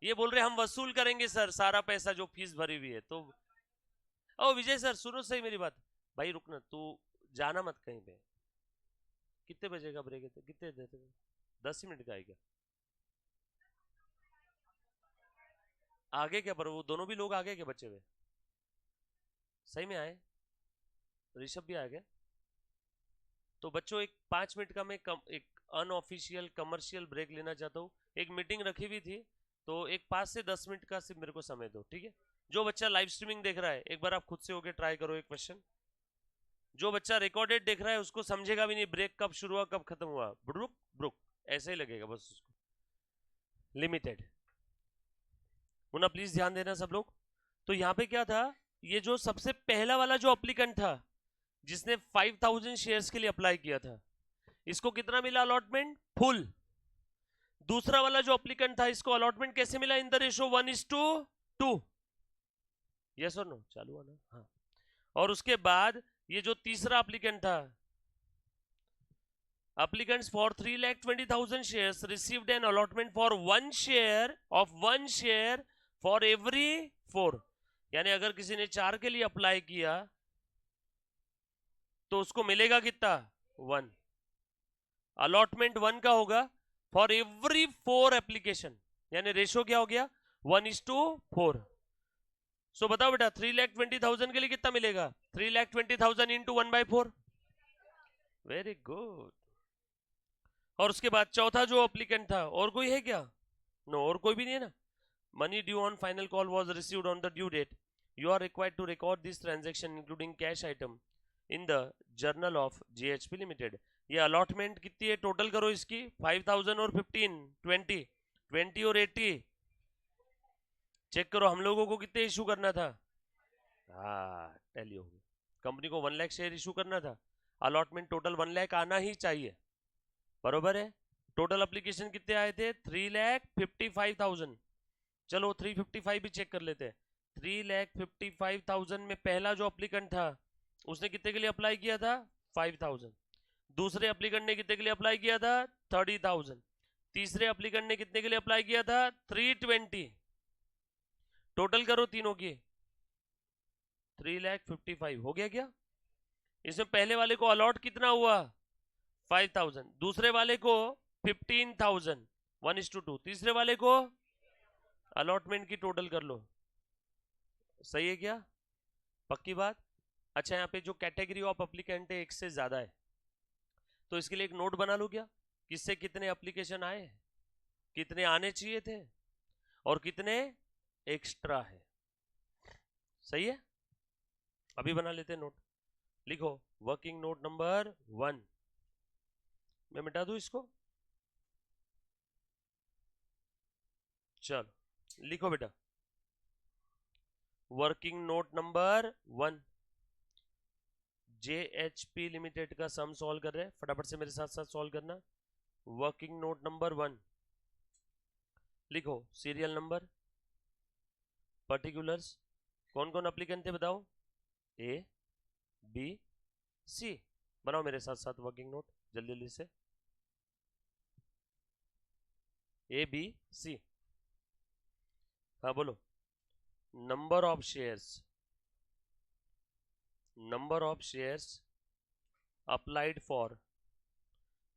ये बोल रहे हम वसूल करेंगे सर सारा पैसा जो फीस भरी हुई है। तो ओ विजय सर सुनो सही मेरी बात, भाई रुकना, तू जाना मत कहीं पे। कितने बजे का ब्रेक है? कितने देते? 10 ही मिनट का है क्या? आगे क्या, पर वो दोनों भी लोग आगे क्या बच्चे हुए? सही में आए? ऋषभ भी आ गया? तो बच्चों एक 5 मिनट का मैं एक अनऑफिशियल कमर्शियल ब्रेक लेना चाहता हूँ। एक मीटिंग रखी हुई थी, तो एक 5 से 10 मिनट का सिर्फ मेरे को समय दो, ठीक है? जो बच्चा लाइव स्ट्रीमिंग देख रहा है एक बार आप खुद से होके ट्राई करो एक क्वेश्चन। जो बच्चा रिकॉर्डेड देख रहा है उसको समझेगा भी नहीं ब्रेक कब शुरू हुआ कब खत्म हुआ, ब्रुक ब्रुक ऐसे ही लगेगा बस उसको। लिमिटेड होना, प्लीज ध्यान देना सब लोग। तो यहाँ पे क्या था, ये जो सबसे पहला वाला जो अप्लीकेंट था जिसने 5,000 शेयर्स के लिए अप्लाई किया था, इसको कितना मिला अलॉटमेंट? फुल। दूसरा वाला जो अप्लीकेंट था इसको अलॉटमेंट कैसे मिला? In the ratio 1:2। यस और नो? चालू है ना? हाँ। और उसके बाद ये जो तीसरा एप्लीकेंट था, applicants for 3,20,000 shares received an allotment for 1 share for every 4। यानी अगर किसी ने 4 के लिए अप्लाई किया तो उसको मिलेगा कितना? 1। अलॉटमेंट 1 का होगा फॉर एवरी 4 एप्लीकेशन, यानी रेशो क्या हो गया? 1:4। सो बताओ बेटा 3,20,000 के लिए कितना मिलेगा? 3,20,000 इंटू 1/4। Very good. और उसके बाद चौथा जो एप्लीकेंट था, और कोई है क्या? नो, और कोई भी नहीं है ना। Money due on final call was received on the due date. You are required to record this transaction including cash item in the journal of GHP limited. ये अलॉटमेंट कितनी है टोटल करो इसकी? 5,000 और 15, 20, 20 और 80। चेक करो हम लोगों को कितने इशू करना था। हाँ टैली हो गई। कंपनी को 1 लाख शेयर इशू करना था, अलॉटमेंट टोटल 1 लाख आना ही चाहिए, बरोबर है? टोटल एप्लीकेशन कितने आए थे? 3,55,000। चलो 355 भी चेक कर लेते हैं। 3,55,000 में पहला जो अप्लीकेंट था उसने कितने के लिए अप्लाई किया था? 5,000। दूसरे अप्लीकेंट ने कितने के लिए अप्लाई किया था? 30,000। तीसरे अप्लीकेंट ने कितने के लिए अप्लाई किया था? 320। टोटल करो तीनों की, 3,55,000 हो गया क्या? इसमें पहले वाले को अलॉट कितना हुआ? 5,000। दूसरे वाले को 15,000, 1:2। तीसरे वाले को अलॉटमेंट की टोटल कर लो। सही है क्या? पक्की बात? अच्छा यहाँ पे जो कैटेगरी ऑफ एप्लीकेंट है एक से ज्यादा है, तो इसके लिए एक नोट बना लो क्या, किससे कितने एप्लीकेशन आए, कितने आने चाहिए थे और कितने एक्स्ट्रा है। सही है? अभी बना लेते नोट। लिखो वर्किंग नोट नंबर 1। मैं मिटा दूं इसको, चलो लिखो बेटा working note number 1। JHP limited का सम सॉल्व कर रहे हैं, फटाफट से मेरे साथ साथ सॉल्व करना। वर्किंग नोट नंबर 1 लिखो, सीरियल नंबर, पर्टिकुलर्स, कौन कौन अप्लीकेंट थे बताओ, A B C। बनाओ मेरे साथ साथ वर्किंग नोट जल्दी जल्दी से, A B C। हाँ बोलो। Number of shares, number of shares applied for,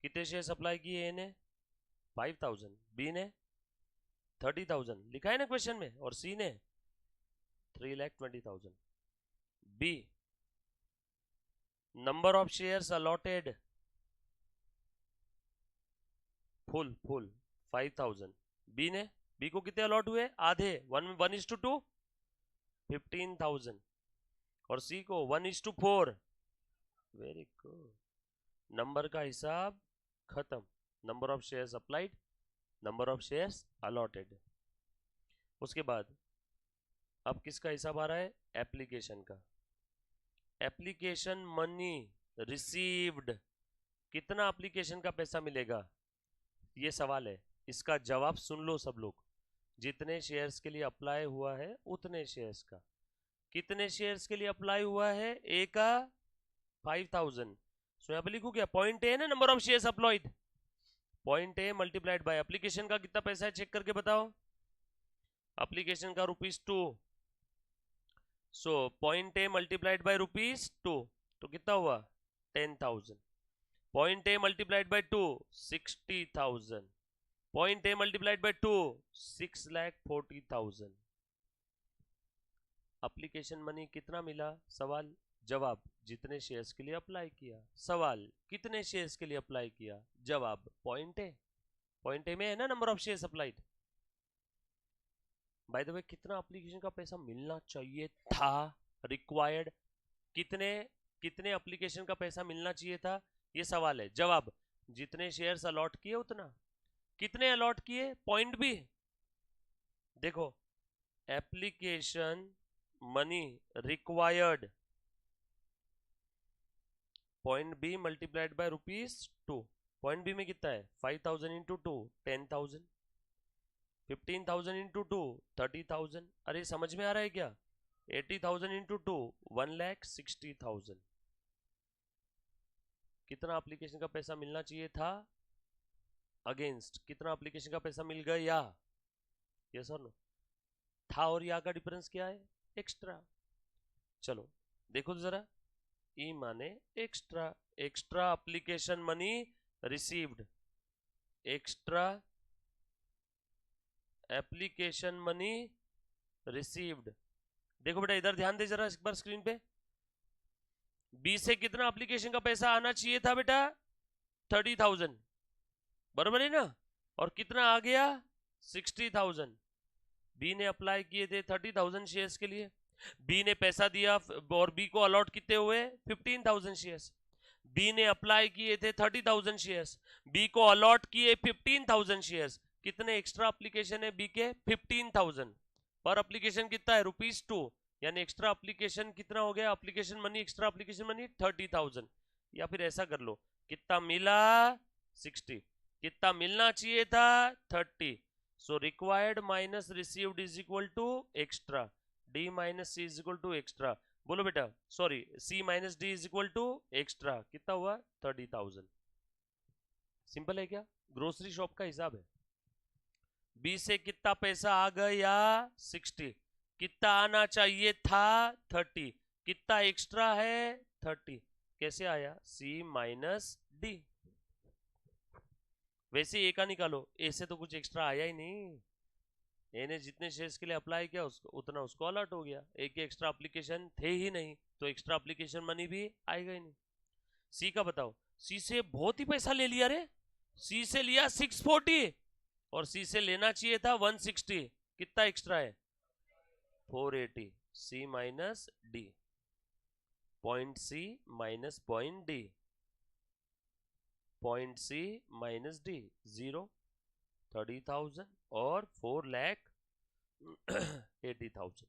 कितने शेयर्स अप्लाई किए, A ने 5000, B ने 30,000 लिखा है ना क्वेश्चन में, और C ने 3,20,000। B number of shares allotted full 5,000। B को कितने अलॉट हुए, आधे, 1:2 15,000। और सी को 1:4। वेरी गुड, नंबर का हिसाब खत्म। Number of shares applied, number of shares allotted. उसके बाद अब किसका हिसाब आ रहा है, एप्लीकेशन का। एप्लीकेशन मनी रिसीव्ड, कितना एप्लीकेशन का पैसा मिलेगा, ये सवाल है। इसका जवाब सुन लो सब लोग। जितने शेयर्स के लिए अप्लाई हुआ है उतने शेयर्स का, कितने शेयर्स के लिए अप्लाई हुआ है, ए का 5,000। सो यहाँ पे लिखू क्या, पॉइंट ए ना, number of shares अप्लॉइड, point A multiplied by application का कितना पैसा है चेक करके बताओ। एप्लीकेशन का ₹2, so point A multiplied by ₹2, तो कितना हुआ 10,000। Point A multiplied by 2 60,000। Point A multiplied by 2 6,40,000। Application money कितना मिला, सवाल जवाब, जितने शेयर्स के लिए अप्लाई किया। सवाल कितने शेयर्स के लिए अप्लाई किया, जवाब पॉइंट ए, पॉइंट ए में है ना number of shares applied. By the way कितना एप्लीकेशन का पैसा मिलना चाहिए था, रिक्वायर्ड, कितने कितने एप्लीकेशन का पैसा मिलना चाहिए था, ये सवाल है। जवाब जितने शेयर्स अलॉट किए उतना। कितने अलॉट किए, पॉइंट बी देखो, application money required, point B multiplied by ₹2। Point B में कितना है, 5,000 इंटू 2 10,000, 15,000 इंटू 2 30,000। अरे समझ में आ रहा है क्या, 80,000 इंटू 2 1,60,000। कितना एप्लीकेशन का पैसा मिलना चाहिए था, अगेंस्ट कितना एप्लीकेशन का पैसा मिल गया, यस और नो। था और या का डिफरेंस क्या है, एक्स्ट्रा। चलो देखो तो जरा, ई माने extra, extra application money received, extra application money received. देखो बेटा इधर ध्यान दे जरा एक बार स्क्रीन पे, बी से कितना एप्लीकेशन का पैसा आना चाहिए था बेटा, 30,000, बराबर है ना, और कितना आ गया 60,000। बी ने अप्लाई किए थे 30,000 शेयर्स के लिए, बी ने पैसा दिया और बी को अलॉट कितने हुए 15,000 शेयर्स। बी ने अप्लाई किए थे 30,000 शेयर्स, बी को अलॉट किए 15,000 शेयर्स। कितने एक्स्ट्रा एप्लीकेशन है बी के, 15,000। पर एप्लीकेशन कितना है ₹2, यानी एक्स्ट्रा एप्लीकेशन कितना हो गया, application money, extra application money 30,000। या फिर ऐसा कर लो, कितना मिला 60, कितना मिलना चाहिए था 30। So required minus received is equal to extra, D minus C is equal to extra. बोलो बेटा, sorry, C minus D is equal to extra, कितना हुआ 30,000। सिंपल है क्या, ग्रोसरी शॉप का हिसाब है। बी से कितना पैसा आ गया 60, कितना आना चाहिए था 30, कितना एक्स्ट्रा है 30, कैसे आया, सी माइनस डी। वैसे ए का निकालो, ए से तो कुछ एक्स्ट्रा आया ही नहीं, ए ने जितने शेयर्स के लिए अप्लाई किया उसको उतना उसको अलॉट हो गया, ए के एक्स्ट्रा एप्लीकेशन थे ही नहीं, तो एक्स्ट्रा एप्लीकेशन मनी भी आएगा ही नहीं। सी का बताओ, सी से बहुत ही पैसा ले लिया रे, सी से लिया 640 और सी से लेना चाहिए था 160, कितना एक्स्ट्रा है 480, C minus D. Point C minus point D, point C minus D, 0, 30,000 और 4,80,000।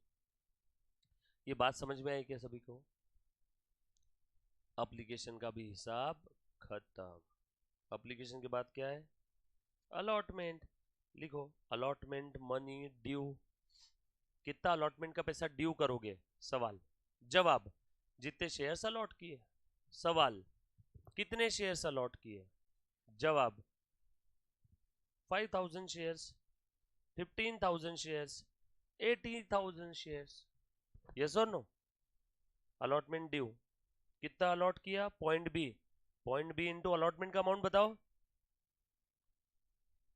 ये बात समझ में आई क्या सभी को? एप्लीकेशन का भी हिसाब खत्म। एप्लीकेशन के बाद क्या है? अलॉटमेंट। लिखो अलॉटमेंट मनी ड्यू। कितना अलॉटमेंट का पैसा ड्यू करोगे? सवाल। जवाब जितने शेयर्स अलॉट किए। सवाल कितने शेयर्स अलॉट किए? जवाब 5,000 शेयर्स, 15,000 शेयर्स, 80,000 शेयर्स। यस और नो? अलॉटमेंट ड्यू कितना अलॉट किया? Point B, point B into allotment का अमाउंट बताओ।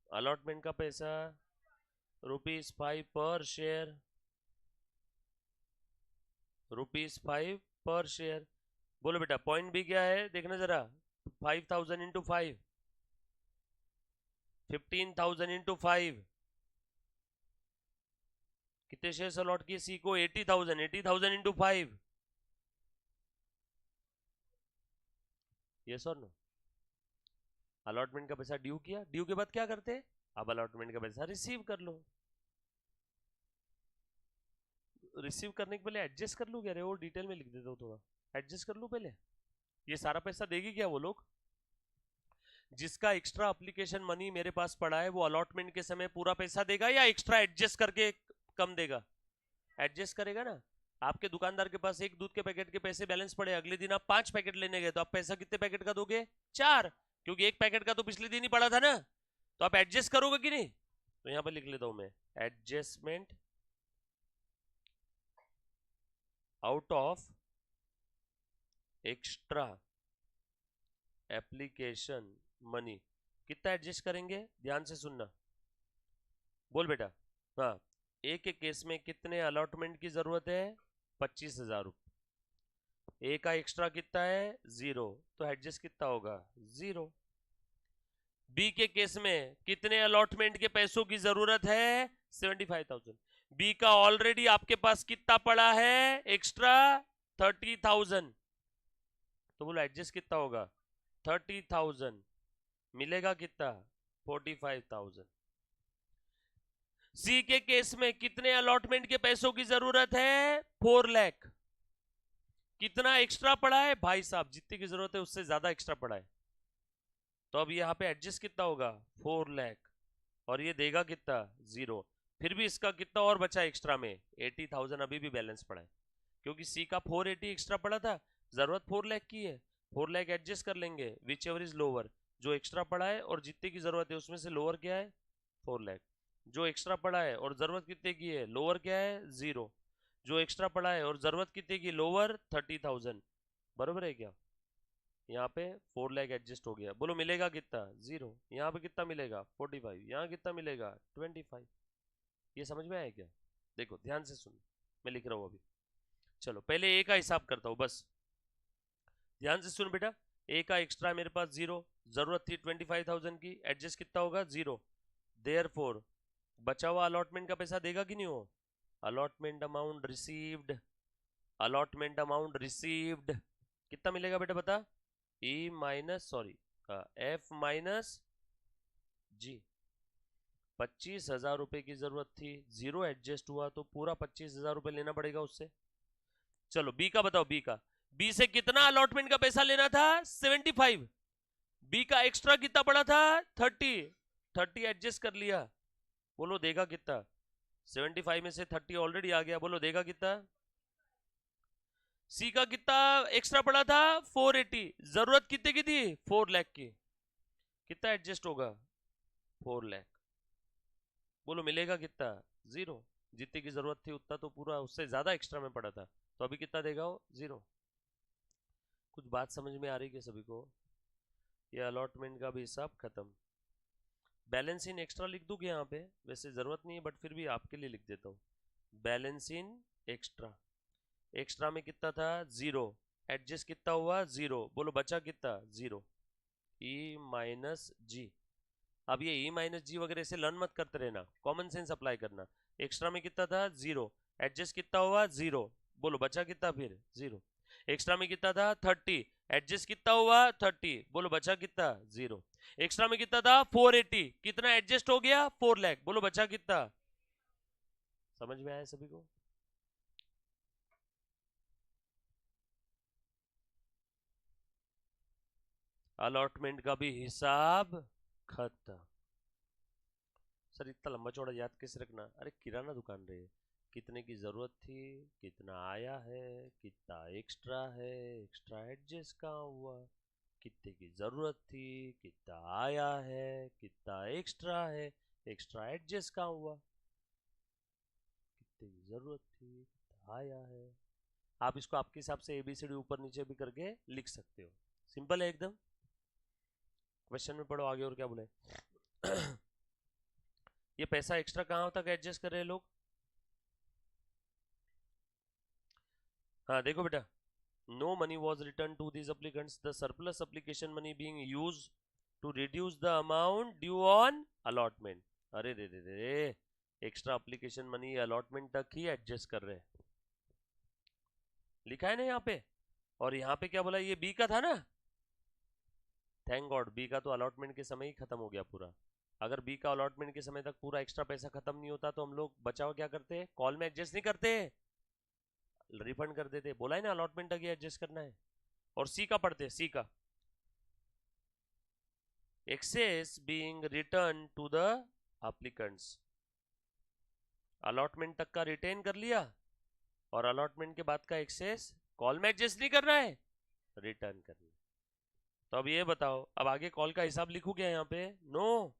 अलॉटमेंट का पैसा ₹5 पर शेयर, ₹5 पर शेयर। बोलो बेटा पॉइंट बी क्या है? देखना जरा। 5,000 इंटू 5, 15,000 इंटू 5। कितने शेयर्स अलॉट किए सी को? 80,000, 80,000 इंटू 5। यस और नो? अलॉटमेंट का पैसा ड्यू किया, ड्यू के बाद क्या करते हैं? अब अलॉटमेंट का पैसा रिसीव कर लो। रिसीव करने के पहले एडजस्ट कर लूँ क्या? रे वो डिटेल में लिख देता हूँ, थोड़ा एडजस्ट कर लूँ पहले। ये सारा पैसा देगी क्या वो लोग? जिसका एक्स्ट्रा एप्लीकेशन मनी मेरे पास पड़ा है वो अलॉटमेंट के समय पूरा पैसा देगा या एक्स्ट्रा एडजस्ट करके कम देगा? एडजस्ट करेगा ना। आपके दुकानदार के पास एक दूध के पैकेट के पैसे बैलेंस पड़े, अगले दिन आप 5 पैकेट लेने गए, तो आप पैसा कितने पैकेट का दोगे? 4, क्योंकि एक पैकेट का तो पिछले दिन ही पड़ा था ना। तो आप एडजस्ट करोगे कि नहीं? तो यहां पर लिख लेता हूं मैं, adjustment out of extra application money. कितना एडजस्ट करेंगे? ध्यान से सुनना। बोल बेटा। हाँ, एक के केस में कितने अलॉटमेंट की जरूरत है? 25,000 रुपये। ए का एक्स्ट्रा कितना है? 0, तो एडजस्ट कितना होगा? 0। बी के केस में कितने अलॉटमेंट के पैसों की जरूरत है? 75,000। बी का ऑलरेडी आपके पास कितना पड़ा है एक्स्ट्रा? 30,000। तो बोलो एडजस्ट कितना होगा? 30,000 मिलेगा कितना? 45,000। सी के केस में कितने अलॉटमेंट के पैसों की जरूरत है? 4 लाख। कितना एक्स्ट्रा पड़ा है? भाई साहब जितनी की जरूरत है उससे ज्यादा एक्स्ट्रा पड़ा है। तो अब यहाँ पे एडजस्ट कितना होगा? 4 लाख। और ये देगा कितना? 0। फिर भी इसका कितना और बचा एक्स्ट्रा में? 80,000 अभी भी बैलेंस पड़ा है, क्योंकि सी का 480 एक्स्ट्रा पड़ा था, जरूरत 4 लाख की है। 4 लाख एडजस्ट कर लेंगे, विच एवर इज लोअर। जो एक्स्ट्रा पड़ा है और जितने की जरूरत है उसमें से लोअर क्या है? 4 लाख। जो एक्स्ट्रा पड़ा है और जरूरत कितने की है? लोअर क्या है? 0। जो एक्स्ट्रा पड़ा है और जरूरत कितने की? लोअर 30,000। बरोबर है क्या? यहाँ पे 4 लाख एडजस्ट हो गया। बोलो मिलेगा कितना? 0। यहाँ पे कितना मिलेगा? 45। यहाँ कितना मिलेगा? 25। ये समझ में आया क्या? देखो ध्यान से सुन, मैं लिख रहा हूँ अभी। चलो पहले ए का हिसाब करता हूँ, बस ध्यान से सुन बेटा। ए का एक्स्ट्रा मेरे पास 0, जरूरत थी 25,000 की, एडजस्ट कितना होगा? 0। देयरफॉर बचा हुआ अलॉटमेंट का पैसा देगा कि नहीं हो? Allotment amount received, allotment amount received कितना मिलेगा बेटा बता? E minus sorry F minus जी। 25,000 रुपए की जरूरत थी, 0 एडजस्ट हुआ, तो पूरा 25,000 रुपए लेना पड़ेगा उससे। चलो बी का बताओ। बी का, बी से कितना अलॉटमेंट का पैसा लेना था? 75। बी का एक्स्ट्रा कितना पड़ा था? 30 एडजस्ट कर लिया। बोलो देगा कितना? 75 में से 30 ऑलरेडी आ गया, बोलो देगा कितना? सी का कितना एक्स्ट्रा पड़ा था? 480। जरूरत कितने की थी? 4 लाख की। कितना एडजस्ट होगा? 4 लाख। बोलो मिलेगा कितना? 0। जितनी की जरूरत थी उतना तो पूरा उससे ज्यादा एक्स्ट्रा में पड़ा था, तो अभी कितना देगा वो? 0। कुछ बात समझ में आ रही है सभी को? ये अलॉटमेंट का भी हिसाब खत्म। बैलेंस इन एक्स्ट्रा लिख दूंगा यहाँ पे, वैसे जरूरत नहीं है बट फिर भी आपके लिए लिख देता हूँ। बैलेंस इन एक्स्ट्रा, एक्स्ट्रा में कितना था? 0। एडजस्ट कितना हुआ? 0। बोलो बचा कितना? 0। ई माइनस जी। अब ये ई माइनस जी वगैरह से लर्न मत करते रहना, कॉमन सेंस अप्लाई करना। एक्स्ट्रा में कितना था? 0। एडजस्ट कितना हुआ? 0। बोलो बचा कितना फिर? 0। एक्स्ट्रा में कितना था 30, एडजस्ट कितना हुआ 30, बोलो बचा कितना 0। एक्स्ट्रा में कितना था 480, कितना एडजस्ट हो गया 4 लाख, बोलो बचा कितना। समझ में आया सभी को? अलॉटमेंट का भी हिसाब खत्म। सर इतना लंबा चौड़ा याद कैसे रखना? अरे किराना दुकान रहे, कितने की जरूरत थी, कितना आया है, कितना एक्स्ट्रा है, एक्स्ट्रा एडजस्ट कहाँ हुआ, कितने की जरूरत थी, कितना आया है, कितना एक्स्ट्रा है, एक्स्ट्रा एडजस्ट कहाँ हुआ, कितने की जरूरत थी, कितना आया है। आप इसको आपके हिसाब से एबीसीडी ऊपर नीचे भी करके लिख सकते हो, सिंपल है एकदम। क्वेश्चन में पढ़ो आगे और क्या बोले। ये पैसा एक्स्ट्रा कहाँ तक एडजस्ट कर रहे हैं लोग? हाँ देखो बेटा, no money was return to these applicants, the surplus application money being used to reduce the amount due on allotment. अरे रे रे रे, एक्स्ट्रा अप्लीकेशन मनी अलॉटमेंट तक ही एडजस्ट कर रहे हैं, लिखा है ना यहाँ पे। और यहाँ पे क्या बोला, ये बी का था ना, थैंक गॉड बी का तो अलॉटमेंट के समय ही खत्म हो गया पूरा। अगर बी का अलॉटमेंट के समय तक पूरा एक्स्ट्रा पैसा खत्म नहीं होता तो हम लोग बचाव क्या करते, कॉल में एडजस्ट नहीं करते, रिफंड कर देते। बोला है ना अलॉटमेंट तक ही एडजस्ट करना है। और सी का पढ़ते, सी का excess being return to the applicants, allotment तक का रिटेन कर लिया और अलॉटमेंट के बाद का एक्सेस कॉल में एडजस्ट नहीं करना है, रिटर्न करना। तो अब ये बताओ, अब आगे कॉल का हिसाब लिखू क्या यहाँ पे? नो,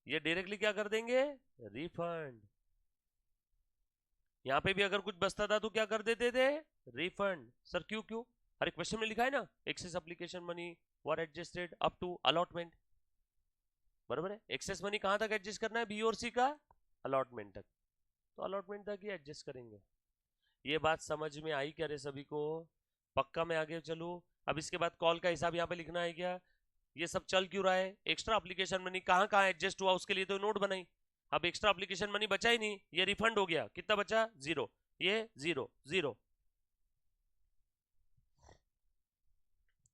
ये डायरेक्टली क्या कर देंगे, रिफंड। यहाँ पे भी अगर कुछ बचता था तो क्या कर देते थे, रिफंड। सर क्यों क्यों? अरे क्वेश्चन में लिखा है ना, excess application money were adjusted up to allotment, बराबर है। एक्सेस मनी कहां तक एडजस्ट करना है, बी और सी का अलॉटमेंट तक, तो अलॉटमेंट तक ही एडजस्ट करेंगे। ये बात समझ में आई क्या रे सभी को? पक्का मैं आगे चलूं? अब इसके बाद कॉल का हिसाब यहाँ पे लिखना है क्या? ये सब चल क्यों रहा है? एक्स्ट्रा एप्लीकेशन मनी कहाँ कहाँ एडजस्ट हुआ उसके लिए तो नोट बनाई। अब एक्स्ट्रा एप्लीकेशन मनी बचा ही नहीं, ये रिफंड हो गया, कितना बचा 0, ये 0 0,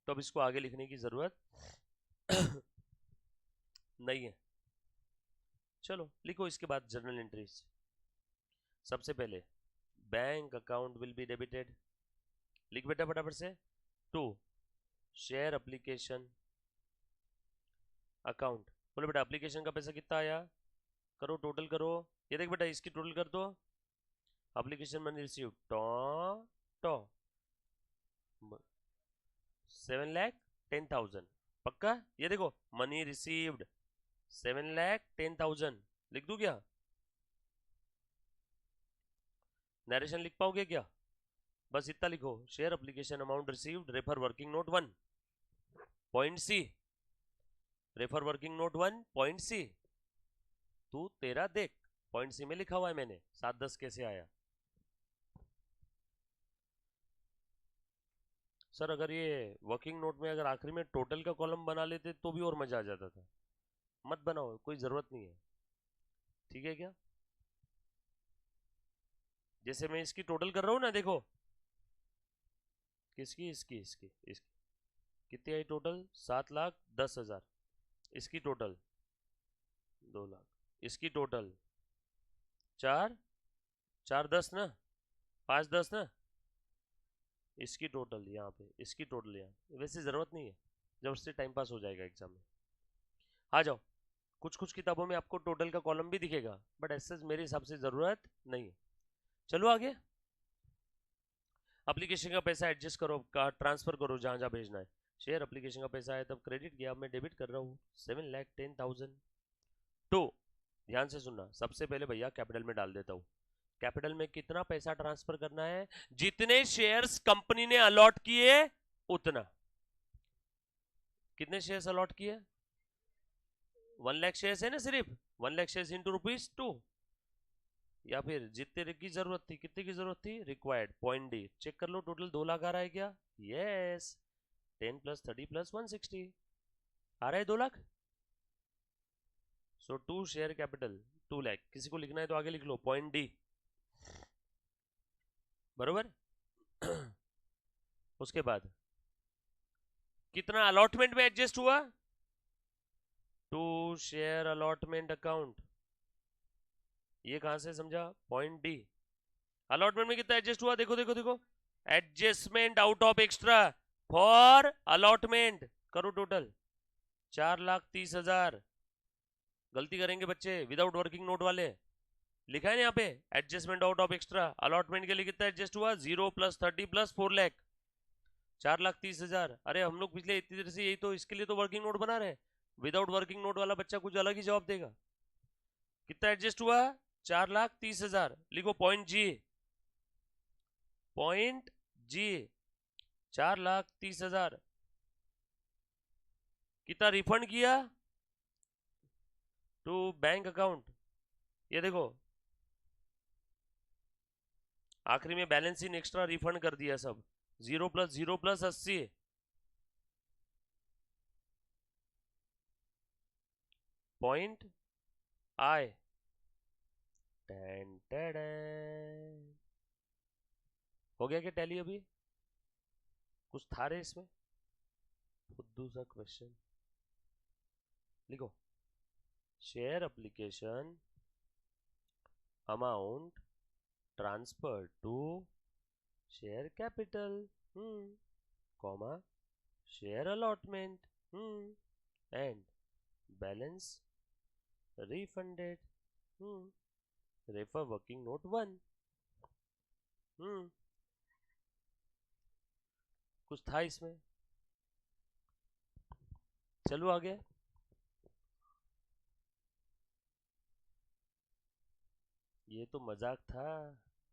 तो अब इसको आगे लिखने की जरूरत नहीं है। चलो लिखो इसके बाद जर्नल एंट्रीज। सबसे पहले bank account will be debited, लिख बेटा फटाफट से। 2 शेयर एप्लीकेशन अकाउंट, बोलो बेटा एप्लीकेशन का पैसा कितना आया, करो टोटल करो। ये देख बेटा इसकी टोटल कर दो, एप्लीकेशन मनी रिसीव टॉ टॉ 7,10,000, पक्का? ये देखो मनी रिसीव्ड 7,10,000, लिख दूं क्या? नरेशन लिख पाओगे क्या? बस इतना लिखो, share application amount received refer working note 1 point C, refer working note 1 point C. तू तेरा देख, पॉइंट सी में लिखा हुआ है मैंने, 7-10 कैसे आया? सर अगर ये वर्किंग नोट में अगर आखिरी में टोटल का कॉलम बना लेते तो भी और मजा आ जाता था, मत बनाओ, कोई जरूरत नहीं है, ठीक है क्या? जैसे मैं इसकी टोटल कर रहा हूं ना, देखो किसकी, इसकी कितनी आई टोटल, 7,10,000, इसकी टोटल 2 लाख, इसकी टोटल 4 4 10 ना, 5 10 ना, इसकी टोटल यहाँ पे, इसकी टोटल यहाँ, वैसे ज़रूरत नहीं है, जब उससे टाइम पास हो जाएगा एग्जाम में। आ जाओ, कुछ कुछ किताबों में आपको टोटल का कॉलम भी दिखेगा, बट ऐसे मेरे हिसाब से ज़रूरत नहीं है। चलो आगे, एप्लीकेशन का पैसा एडजस्ट करो, का ट्रांसफर करो जहाँ जहाँ भेजना है। शेयर एप्लीकेशन का पैसा आया तब क्रेडिट किया, मैं डेबिट कर रहा हूँ 7,10,000। तो ध्यान से सुनना, सबसे पहले भैया कैपिटल में डाल देता हूँ। कैपिटल में कितना पैसा ट्रांसफर करना है, जितने शेयर्स कंपनी ने अलॉट किए उतना। कितने शेयर्स अलॉट किए, 1 लाख शेयर्स है ना सिर्फ, 1 लाख शेयर्स इंटू ₹2, या फिर जितने की जरूरत थी, कितने की जरूरत थी, रिक्वायर्ड पॉइंट डी, चेक कर लो टोटल 2 लाख आ रहा है क्या, यस, 10 + 30 + 160 आ रहा है 2 लाख। सो टू शेयर कैपिटल 2 लाख, किसी को लिखना है तो आगे लिख लो पॉइंट डी, बरोबर। उसके बाद कितना अलॉटमेंट में एडजस्ट हुआ, टू शेयर अलॉटमेंट अकाउंट, ये कहां से समझा, पॉइंट डी। अलॉटमेंट में कितना एडजस्ट हुआ, देखो देखो देखो, adjustment out of extra for allotment, करो टोटल 4,30,000। गलती करेंगे बच्चे विदाउट वर्किंग नोट वाले, लिखा है ना यहाँ पे adjustment out of extra, allotment के लिए कितना एडजस्ट हुआ, 0 + 30 + 4 लाख, 4,30,000। अरे हम लोग पिछले इतनी देर से यही तो, इसके लिए तो वर्किंग नोट बना रहे हैं। विदाउट वर्किंग नोट वाला बच्चा कुछ अलग ही जवाब देगा। कितना एडजस्ट हुआ, 4,30,000। लिखो पॉइंट जी, पॉइंट जी, 4,30,000। कितना रिफंड किया टू बैंक अकाउंट, ये देखो आखिरी में बैलेंस इन एक्स्ट्रा रिफंड कर दिया सब, 0 + 0 + 80, पॉइंट आई। हो गया क्या टैली, अभी कुछ था रे इसमें, खुद सा क्वेश्चन लिखो, share application amount transfer to share capital, comma share allotment, and balance refunded, refer working note 1। कुछ था इसमें, चलो आगे। ये तो मजाक था,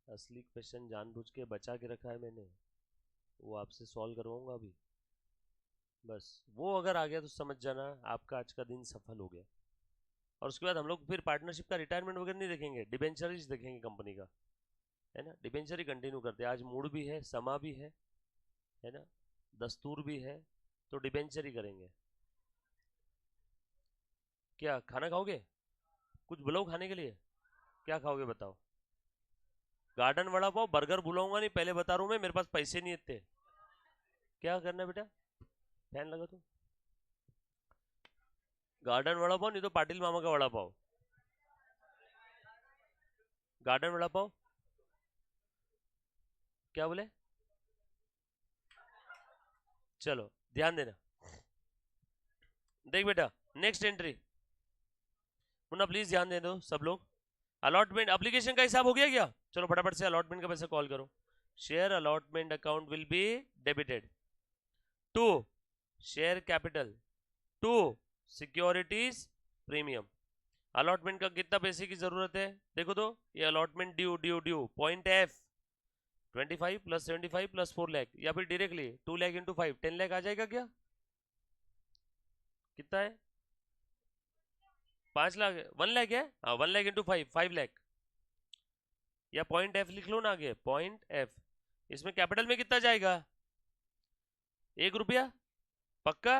असली क्वेश्चन जानबूझ के बचा के रखा है मैंने, वो आपसे सॉल्व करवाऊंगा अभी। बस वो अगर आ गया तो समझ जाना आपका आज का दिन सफल हो गया। और उसके बाद हम लोग फिर पार्टनरशिप का रिटायरमेंट वगैरह नहीं देखेंगे, डिबेंचरीज देखेंगे कंपनी का, है ना। डिबेंचर ही कंटिन्यू करते हैं, आज मूड भी है, समा भी है ना, दस्तूर भी है, तो डिबेंचर ही करेंगे। क्या खाना खाओगे, कुछ बुलाओ खाने के लिए, क्या खाओगे बताओ। गार्डन वड़ा पाव, बर्गर बुलाऊंगा नहीं, पहले बता रहा हूं मैं, मेरे पास पैसे नहीं इतने। क्या करना है बेटा, फैन लगा तो, गार्डन वड़ा पाव नहीं तो पाटिल मामा का वड़ा पाव, गार्डन वड़ा पाव। क्या बोले, चलो ध्यान देना। देख बेटा, नेक्स्ट एंट्री, मुन्ना प्लीज ध्यान दे दो सब लोग। अलॉटमेंट एप्लीकेशन का हिसाब हो गया क्या, चलो फटाफट से अलॉटमेंट का पैसा कॉल करो। Share allotment account will be debited to share capital to securities premium. Allotment का कितना पैसे की जरूरत है, देखो तो, ये allotment due due due, point F 25 + 75 + 4 lakh, या फिर डायरेक्टली 2 लाख × 5, 10 लाख आ जाएगा क्या, कितना है, 5 लाख, 1 लाख है, हाँ 1 लाख × 5, 5 लाख, या पॉइंट एफ लिख लो ना आगे, पॉइंट एफ। इसमें कैपिटल में कितना जाएगा, 1 रुपया पक्का,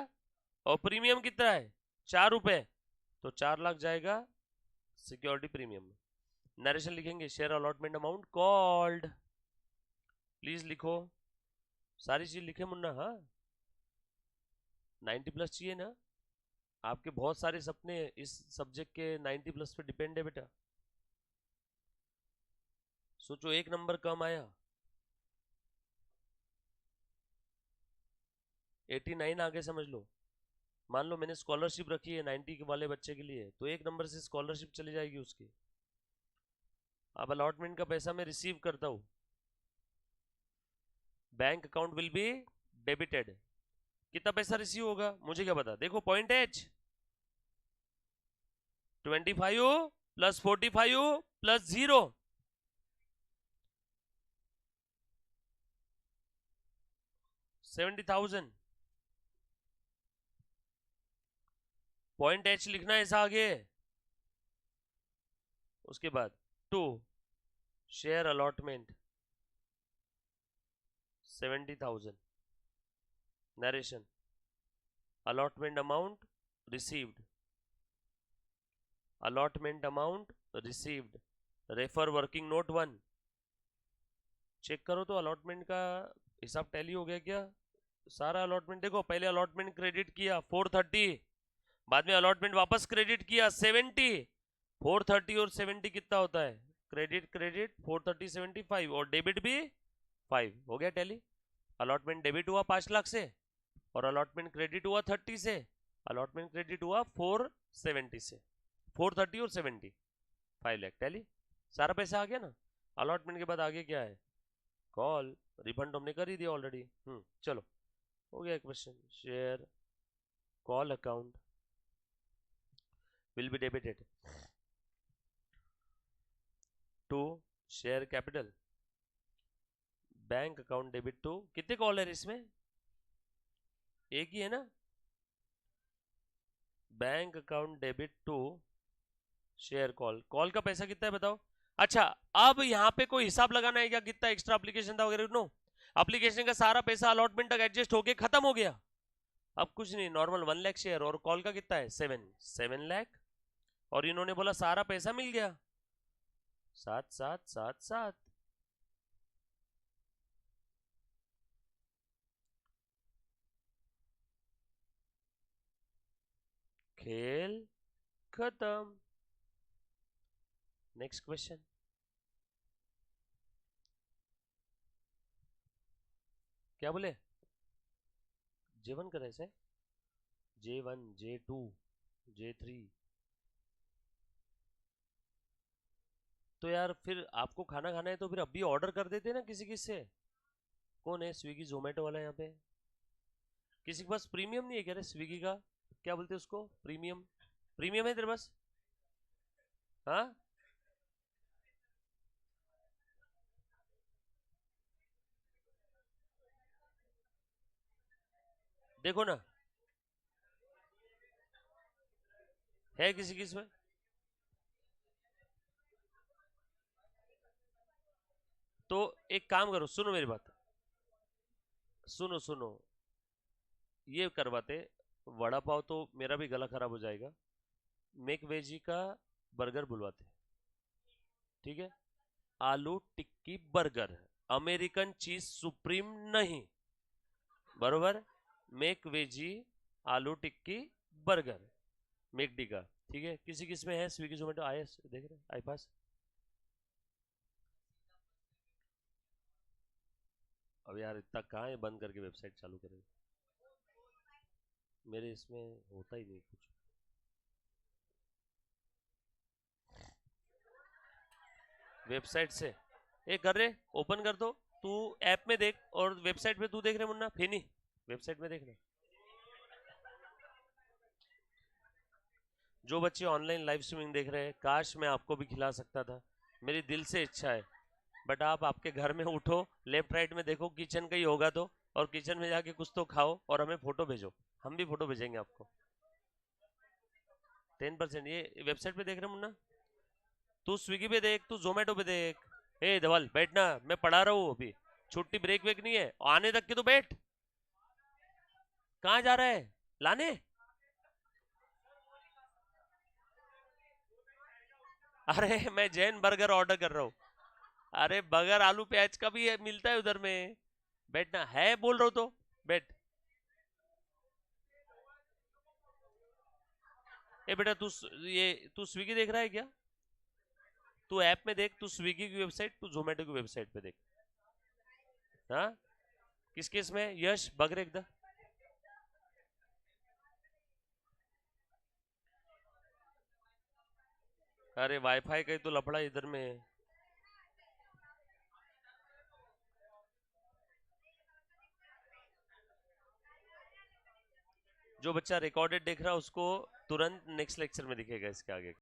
और प्रीमियम कितना है, 4 रुपए, तो 4 लाख जाएगा सिक्योरिटी प्रीमियम में। नरेशन लिखेंगे, share allotment amount called, please लिखो, सारी चीज लिखे मुन्ना, हाँ 90+ चाहिए ना, आपके बहुत सारे सपने इस सब्जेक्ट के 90+ पे डिपेंड है बेटा। सोचो एक नंबर कम आया, 89 आगे समझ लो, मान लो मैंने स्कॉलरशिप रखी है 90 के वाले बच्चे के लिए, तो 1 नंबर से स्कॉलरशिप चली जाएगी उसकी। अब अलॉटमेंट का पैसा मैं रिसीव करता हूं, bank account will be debited, कितना पैसा रिसीव होगा मुझे क्या पता, देखो पॉइंट एच 25 + 45 + 0, 70,000, पॉइंट एच लिखना है ऐसा आगे। उसके बाद to share allotment 70,000, narration allotment amount received, allotment amount received, refer working note 1। Check करो तो अलॉटमेंट का हिसाब टैली हो गया क्या? सारा अलॉटमेंट देखो, पहले अलॉटमेंट क्रेडिट किया 430, बाद में अलॉटमेंट वापस क्रेडिट किया 70। 430 और 70 कितना होता है? क्रेडिट क्रेडिट 430 75 और डेबिट भी 5 हो गया टैली। अलॉटमेंट डेबिट हुआ 5 लाख से और अलॉटमेंट क्रेडिट हुआ 30 से, अलॉटमेंट क्रेडिट हुआ 470 से, 430 और 70 5 लाख टैली। सारा पैसा आ गया ना। अलॉटमेंट के बाद आगे क्या है? कॉल। रिफंड हमने कर ही दिया ऑलरेडी। चलो हो गया question. Share call account will be debited to share capital, bank account debit to, कितने कॉल है इसमें? एक ही है ना। Bank account debit to share call, call का पैसा कितना है बताओ। अच्छा, अब यहाँ पे कोई हिसाब लगाना है क्या, कितना एक्स्ट्रा एप्लीकेशन था वगैरह? नो, एप्लीकेशन का सारा पैसा अलॉटमेंट तक एडजस्ट होके खत्म हो गया। अब कुछ नहीं, नॉर्मल 1 लाख शेयर और कॉल का कितना है 7 लाख, और इन्होंने बोला सारा पैसा मिल गया 7 खेल खत्म। Next question. क्या बोले? J1 करे से J1 J2 J3। तो यार फिर आपको खाना खाना है तो फिर अभी ऑर्डर कर देते ना किसी किसी से। कौन है स्विगी जोमेटो वाला यहाँ पे? किसी के पास प्रीमियम नहीं है क्या रे स्विगी का? क्या बोलते हैं उसको, प्रीमियम? प्रीमियम है तेरे पास? हाँ, देखो ना, है किसी किसी में? तो एक काम करो, सुनो मेरी बात, सुनो सुनो, ये करवाते। वड़ा पाव तो मेरा भी गला खराब हो जाएगा। मेक वेजी का बर्गर बुलवाते, ठीक है? आलू टिक्की बर्गर, अमेरिकन चीज सुप्रीम नहीं, बरोबर? मेक वेजी आलू टिक्की बर्गर, मेकडी का, ठीक है? किसी किस में है स्विगी जोमेटो आए देख रहे आई पास? अब यार इतना कहाँ है, बंद करके वेबसाइट चालू करें? मेरे इसमें होता ही नहीं कुछ। वेबसाइट से एक कर रहे, ओपन कर दो। तू ऐप में देख और वेबसाइट पे तू देख रहे मुन्ना फेनी, वेबसाइट में देख रहे। जो बच्चे ऑनलाइन लाइव स्ट्रीमिंग देख रहे हैं, काश मैं आपको भी खिला सकता था, मेरी दिल से इच्छा है। बट आप आपके घर में उठो, लेफ्ट राइट में देखो, किचन का ही होगा तो, और किचन में जाके कुछ तो खाओ और हमें फोटो भेजो, हम भी फोटो भेजेंगे आपको। 10% ये वेबसाइट पे देख रहे मुन्ना? तू स्विगी पे देख, तू जोमेटो पे देख। ए धवल बैठना, मैं पढ़ा रहा हूँ अभी, छुट्टी ब्रेक वेक नहीं है, आने तक के तो बैठ। कहाँ जा रहा है लाने? अरे मैं जैन बर्गर ऑर्डर कर रहा हूँ। अरे बर्गर आलू प्याज का भी है, मिलता है उधर में। बैठना है बोल रहा हूँ तो बैठ। ए बेटा तू ये तू स्विगी देख रहा है क्या? तू ऐप में देख, तू स्विगी की वेबसाइट, तू जोमेटो की वेबसाइट पे देख। हाँ, किस किस में यश बगरे एकदम? अरे वाईफाई का ही तो लफड़ा इधर में है। जो बच्चा रिकॉर्डेड देख रहा है उसको तुरंत नेक्स्ट लेक्चर में दिखेगा इसके आगे।